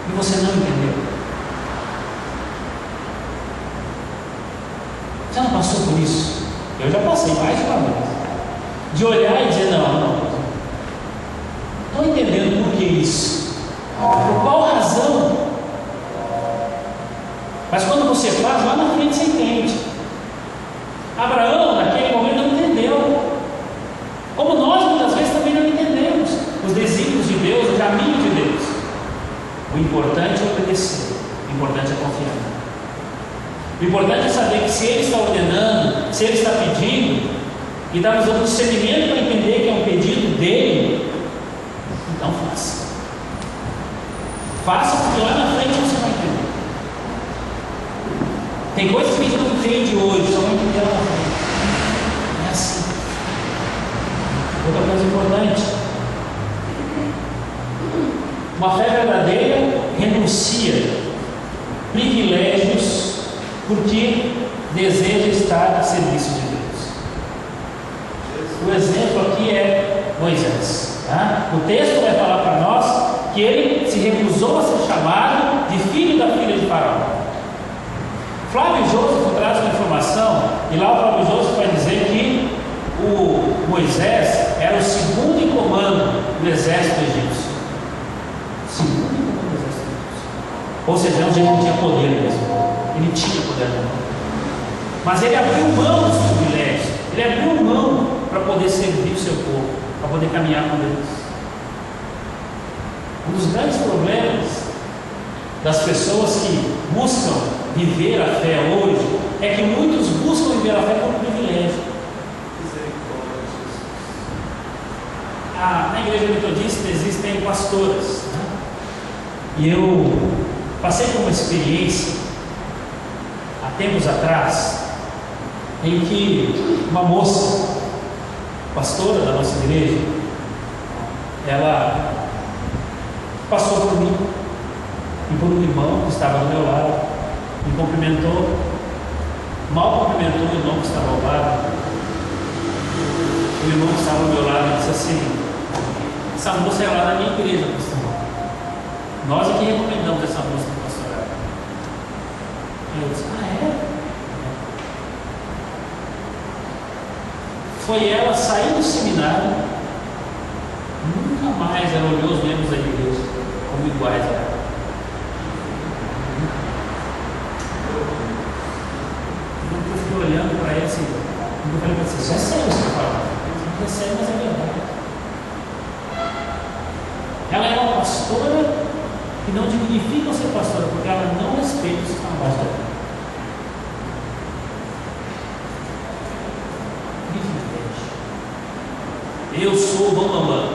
e você não entendeu? Já não passou por isso? Eu já passei mais de uma vez. De olhar e dizer, não estou entendendo por que isso. Por qual razão? Mas quando você faz, lá na frente você entende. Abraão, naquele momento, não entendeu. Como nós, muitas vezes, também não entendemos os desígnios de Deus, o caminho de Deus. O importante é obedecer. O importante é confiar. O importante é saber que se Ele está ordenando, se Ele está pedindo, e está nos dando discernimento para entender que é um pedido dEle, então faça. Faça, porque lá na frente você vai entender. Tem coisas que a gente não entende hoje, só vai entender lá na frente. É assim. Outra coisa importante. Uma fé verdadeira renuncia privilégios porque deseja estar a serviço de Deus. O exemplo aqui é Moisés. O texto vai falar para nós que ele se recusou a ser chamado de filho da filha de Faraó. Flávio Josefo traz uma informação, e lá o Flávio Josefo vai dizer que o Moisés era o segundo em comando do exército egípcio. Segundo em comando do exército egípcio. Ou seja, ele não tinha poder mesmo. Ele tinha poder mesmo. Mas ele abriu mão dos privilégios. Ele abriu mão para poder servir o seu povo, para poder caminhar com Deus. Um dos grandes problemas das pessoas que buscam viver a fé hoje é que muitos buscam viver a fé como privilégio. Na igreja metodista existem pastoras, e eu passei por uma experiência há tempos atrás em que uma moça, pastora da nossa igreja, ela passou por mim e por um irmão que estava do meu lado, me cumprimentou, mal cumprimentou o irmão que estava ao lado. O irmão que estava ao meu lado disse assim: essa moça é lá da minha igreja, pastor. Nós aqui recomendamos essa moça para pastorar. E eu disse: é? Foi ela sair do seminário, nunca mais ela olhou os membros da igreja como iguais a ela. Eu fiquei olhando para ela assim, eu falei para você: isso é sério isso que eu falo? Não é sério, mas é verdade. Ela é uma pastora que não dignifica ser pastora, porque ela não respeita os trabalhos dela. Eu sou o bambambam,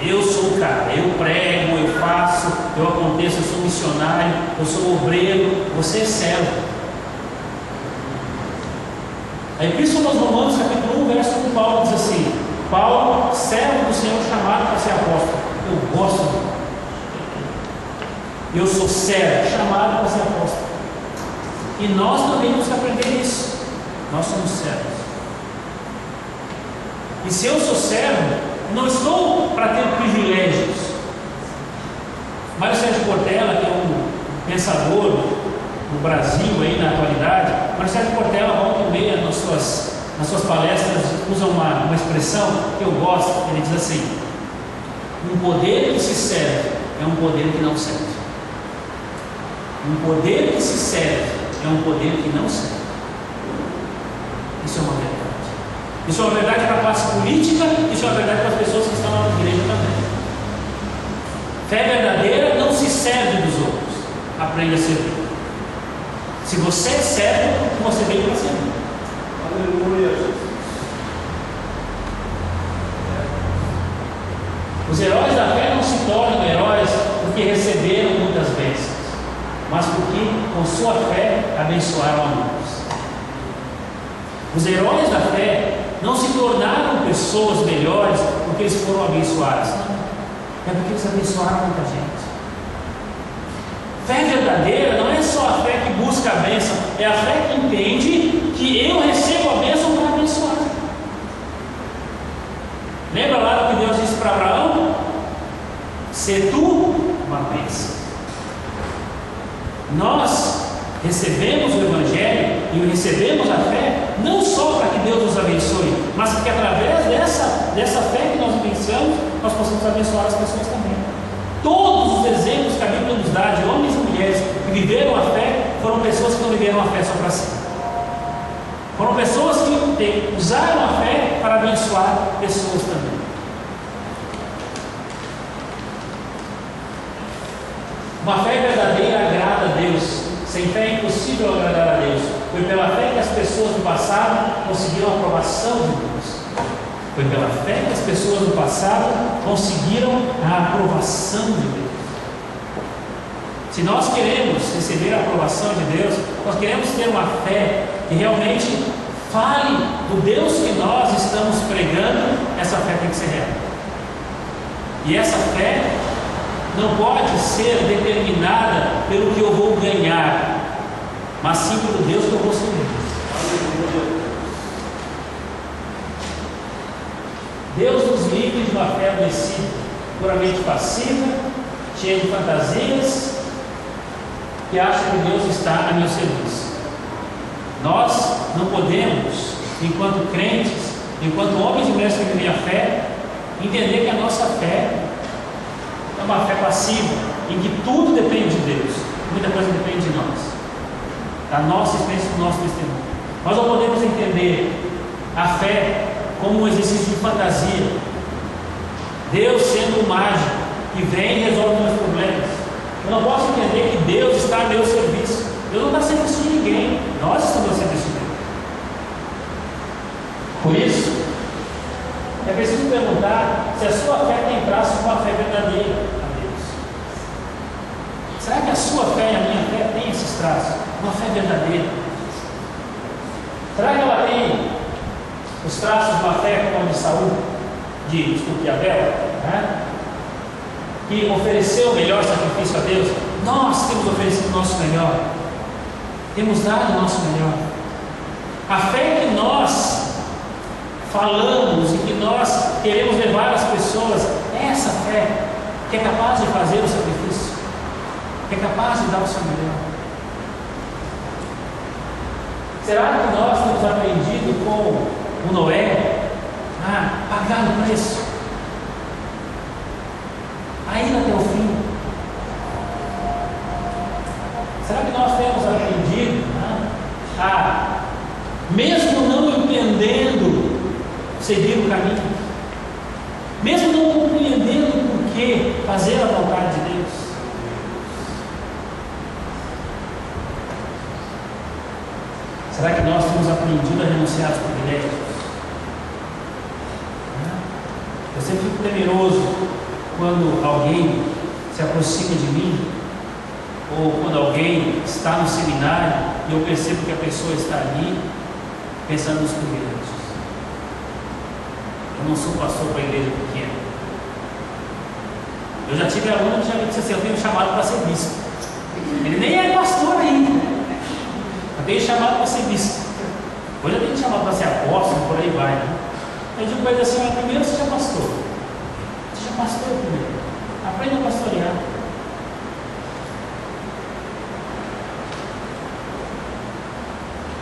eu sou o cara, eu prego, eu faço, eu aconteço, eu sou missionário, eu sou obreiro, você é servo. A Epístola aos Romanos, capítulo 1, verso 1, Paulo diz assim: Paulo, servo do Senhor, chamado para ser apóstolo. Eu gosto dele. Eu sou servo, chamado para ser apóstolo. E nós também temos que aprender isso. Nós somos servos. E se eu sou servo, não estou para ter privilégios. Mário Sérgio Cortella, que é um pensador no Brasil, aí na atualidade, Mário Sérgio Cortella, volta e meia, nas suas palestras, usa uma expressão que eu gosto. Ele diz assim: um poder que se serve é um poder que não serve. Um poder que se serve é um poder que não serve. Isso é uma verdade. Isso é uma verdade para a classe política, isso é uma verdade para as pessoas que estão na igreja também. Fé verdadeira não se serve dos outros, aprende a servir. Se você é servo, você veio para servir. Aleluia. Os heróis da fé não se tornam heróis porque receberam muitas bênçãos, mas porque com sua fé abençoaram a muitos. Os heróis da fé não se tornaram pessoas melhores porque eles foram abençoados. Não. É porque eles abençoaram muita gente. Fé verdadeira não é só a fé que busca a bênção, é a fé que entende que eu recebo a bênção para abençoar. Lembra lá do que Deus disse para Abraão? Se tu uma bênção. Nós recebemos o Evangelho e recebemos a fé não só para que Deus nos abençoe, mas que através dessa fé que nós vivenciamos, nós possamos abençoar as pessoas também. Todos os exemplos que a Bíblia nos dá de homens e mulheres que viveram a fé foram pessoas que não viveram a fé só para si. Foram pessoas que usaram a fé para abençoar pessoas também. Uma fé verdadeira agrada a Deus. Sem fé é impossível agradar a Deus. Foi pela fé que as pessoas do passado conseguiram a aprovação de Deus. Foi pela fé que as pessoas do passado conseguiram a aprovação de Deus. Se nós queremos receber a aprovação de Deus, nós queremos ter uma fé que realmente fale do Deus que nós estamos pregando, essa fé tem que ser real. E essa fé não pode ser determinada pelo que eu vou ganhar, mas sim pelo Deus que eu vou servir. Deus nos livre de uma fé adoecida, puramente passiva, cheia de fantasias, que acha que Deus está a meu serviço. Nós não podemos, enquanto crentes, enquanto homens e mulheres que vivem a fé, entender que a nossa fé é uma fé passiva, em que tudo depende de Deus, muita coisa depende de nós, da nossa experiência, do nosso testemunho. Nós não podemos entender a fé como um exercício de fantasia, Deus sendo um mágico que vem e resolve meus problemas. Eu não posso entender que Deus está a meu serviço. Deus não está a serviço de ninguém, nós estamos a serviço dele. Por isso, é preciso perguntar se a sua fé tem traços de uma fé verdadeira a Deus. Será que a sua fé e a minha fé tem esses traços? Uma fé verdadeira? Será que ela tem os traços de uma fé como a de Saul, de Abel, né? Que ofereceu o melhor sacrifício a Deus? Nós temos oferecido o nosso melhor, temos dado o nosso melhor. A fé que nós falamos e que nós queremos levar às pessoas é essa fé que é capaz de fazer o sacrifício, que é capaz de dar o seu melhor. Será que nós temos aprendido com o Noé a pagar o preço, a ir até o fim? Será que nós temos aprendido a, mesmo não entendendo, seguir o caminho, mesmo não compreendendo por que fazer a vontade de Deus? Será que nós temos aprendido a renunciar aos privilégios? Eu sempre fico temeroso quando alguém se aproxima de mim, ou quando alguém está no seminário e eu percebo que a pessoa está ali pensando nos privilégios. Eu não sou pastor para a igreja pequena. Eu já tive aluno que já me disse assim: eu tenho chamado para ser bispo. Ele nem é pastor ainda. Eu tenho chamado para ser bispo. Hoje eu tenho chamado para ser apóstolo, por aí vai. Né? Eu digo para ele assim: primeiro seja pastor. Seja pastor primeiro. Aprenda a pastorear.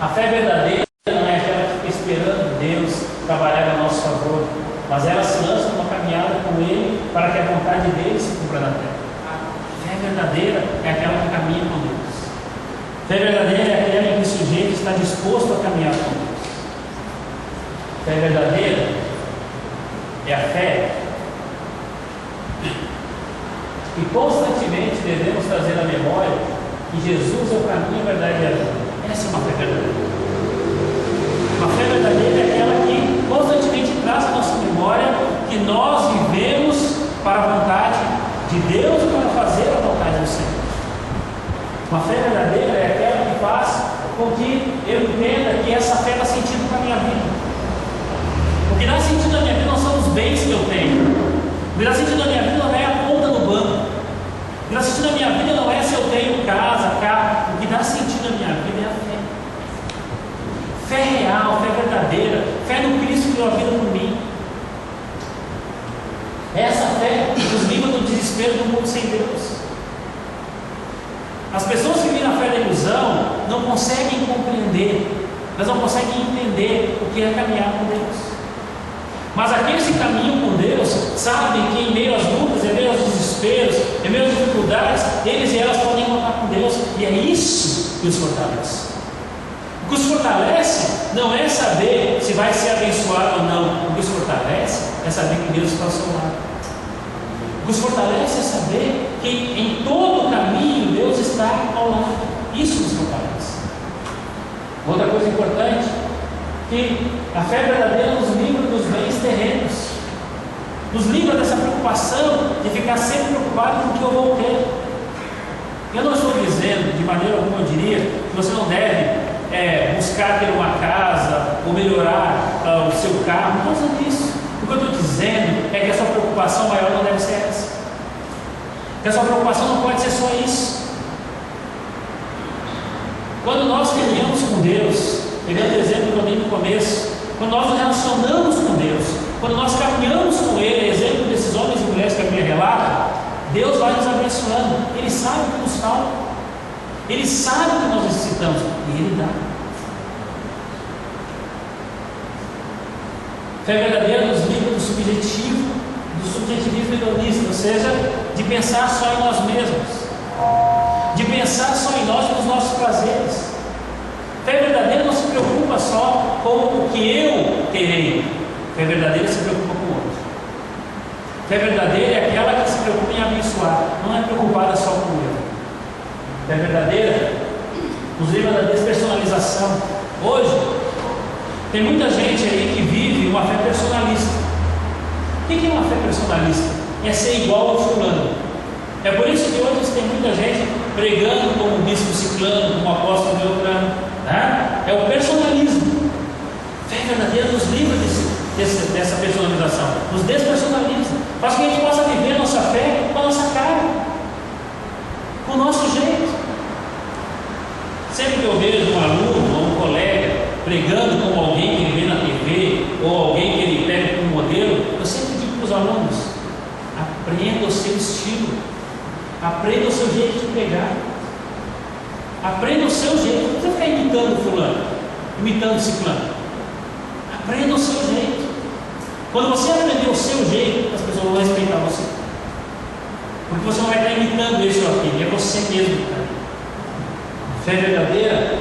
A fé verdadeira não é aquela que fica esperando Deus trabalhar a nosso favor, mas ela se lança numa caminhada com Ele para que a vontade dele se cumpra na terra. A fé verdadeira é aquela que caminha com Deus. A fé verdadeira é aquela em que o sujeito está disposto a caminhar com Deus. A fé verdadeira é a fé que constantemente devemos trazer à memória que Jesus é o caminho, a verdade e a vida. Essa é uma fé verdadeira. Uma fé verdadeira é aquela que constantemente traz à nossa memória que nós vivemos para a vontade de Deus e para fazer a vontade do Senhor. Uma fé verdadeira é aquela que faz com que eu entenda que essa fé dá sentido para a minha vida. O que dá sentido na minha vida não são os bens que eu tenho. O que dá sentido na minha vida não é a conta no banco. O que dá sentido na minha vida não é se eu tenho casa, carro. O que dá sentido na minha vida é a fé. Fé real, fé verdadeira, fé no Cristo que deu a vida por mim. Essa fé nos livra do desespero do mundo sem Deus. As pessoas que vivem na fé da ilusão não conseguem compreender, elas não conseguem entender o que é caminhar com Deus. Mas aqueles que caminham com Deus sabem que em meio às lutas, em meio aos desesperos, em meio às dificuldades, eles e elas podem contar com Deus, e é isso que os fortalece. O que os fortalece não é saber se vai ser abençoado ou não. O que os fortalece é saber que Deus está ao seu lado. O que os fortalece é saber que em todo o caminho Deus está ao lado. Isso nos fortalece. Outra coisa importante, que a fé verdadeira nos livra dos bens terrenos. Nos livra dessa preocupação de ficar sempre preocupado com o que eu vou ter. Eu não estou dizendo, de maneira alguma eu diria, que você não deve buscar ter uma casa ou melhorar o seu carro. Não estou dizendo isso. O que eu estou dizendo é que a sua preocupação maior não deve ser essa. Que a sua preocupação não pode ser só isso. Quando nós caminhamos com Deus, pegando o exemplo que eu dei no começo, quando nós nos relacionamos com Deus, quando nós caminhamos com Ele, exemplo desses homens e mulheres que a Bíblia relata, Deus vai nos abençoando. Ele sabe o que nos falta. Ele sabe o que nós necessitamos e Ele dá. Fé verdadeira nos livra do subjetivo, do subjetivismo hedonista, ou seja, de pensar só em nós mesmos, de pensar só em nós e nos nossos prazeres. Fé verdadeira não se preocupa só com o que eu terei. Fé verdadeira se preocupa com o outro. Fé verdadeira é aquela que se preocupa em abençoar, não é preocupada só com o eu. Fé verdadeira nos livra da despersonalização. Hoje, tem muita gente aí que vive uma fé personalista. O que é uma fé personalista? É ser igual ao fulano. É por isso que hoje tem muita gente pregando como o bispo ciclano, como o apóstolo Beltrano. Né? É o personalismo. Fé verdadeira nos livra dessa personalização, nos despersonaliza, faz que a gente possa viver a nossa fé com a nossa cara, com o nosso jeito. Sempre que eu vejo um aluno ou um colega pregando como alguém que ele vê na TV, ou alguém que ele pega como modelo, eu sempre digo para os alunos: aprenda o seu estilo, aprenda o seu jeito de pregar, aprenda o seu jeito. Não precisa ficar imitando fulano, imitando ciclano. Aprenda o seu jeito. Quando você aprender o seu jeito, as pessoas vão respeitar você, porque você não vai estar imitando esse ou aquele, é você mesmo que está ali. Fé verdadeira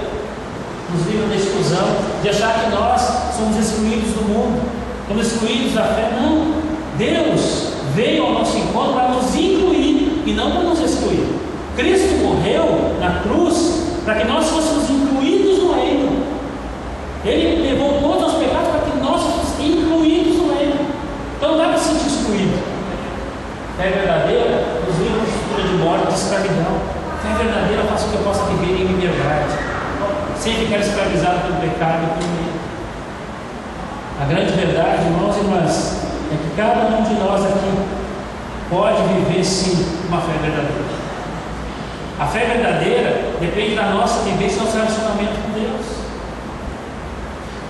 nos livra da exclusão, de achar que nós somos excluídos do mundo, somos excluídos da fé. Não, Deus veio ao nosso encontro para nos incluir e não para nos excluir. Cristo morreu na cruz para que nós fôssemos incluídos no reino. Ele levou todos os pecados para que nós fôssemos incluídos no reino. Então não dá para se sentir excluído. Fé verdadeira nos livra de escravidão. Fé verdadeira faz com que eu possa viver em liberdade, sem ficar escravizado pelo pecado e pelo medo. A grande verdade, irmãos e irmãs, é que cada um de nós aqui pode viver sim uma fé verdadeira. A fé verdadeira depende da nossa vivência e nosso relacionamento com Deus.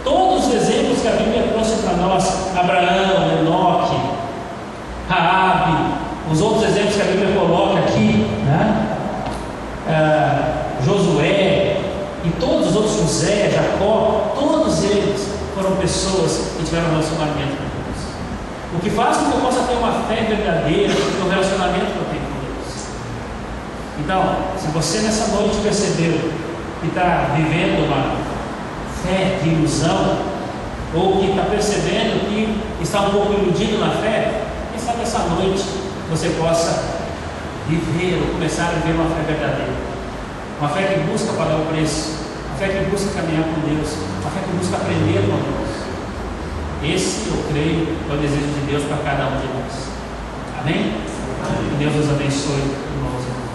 Todos os exemplos que a Bíblia trouxe para nós, Abraão, Enoque, Raabe, os outros exemplos que a Bíblia coloca aqui, né? Josué e todos os outros, José, Jacó, todos eles foram pessoas que tiveram um relacionamento com Deus. O que faz com que eu possa ter uma fé verdadeira é o relacionamento que eu tenho com Deus. Então, se você nessa noite percebeu que está vivendo uma fé de ilusão, ou que está percebendo que está um pouco iludido na fé, quem sabe essa noite você possa viver ou começar a viver uma fé verdadeira. Uma fé que busca pagar o preço, uma fé que busca caminhar com Deus, uma fé que busca aprender com Deus. Esse, eu creio, é o desejo de Deus para cada um de nós. Amém? Que Deus nos abençoe, irmãos e irmãs.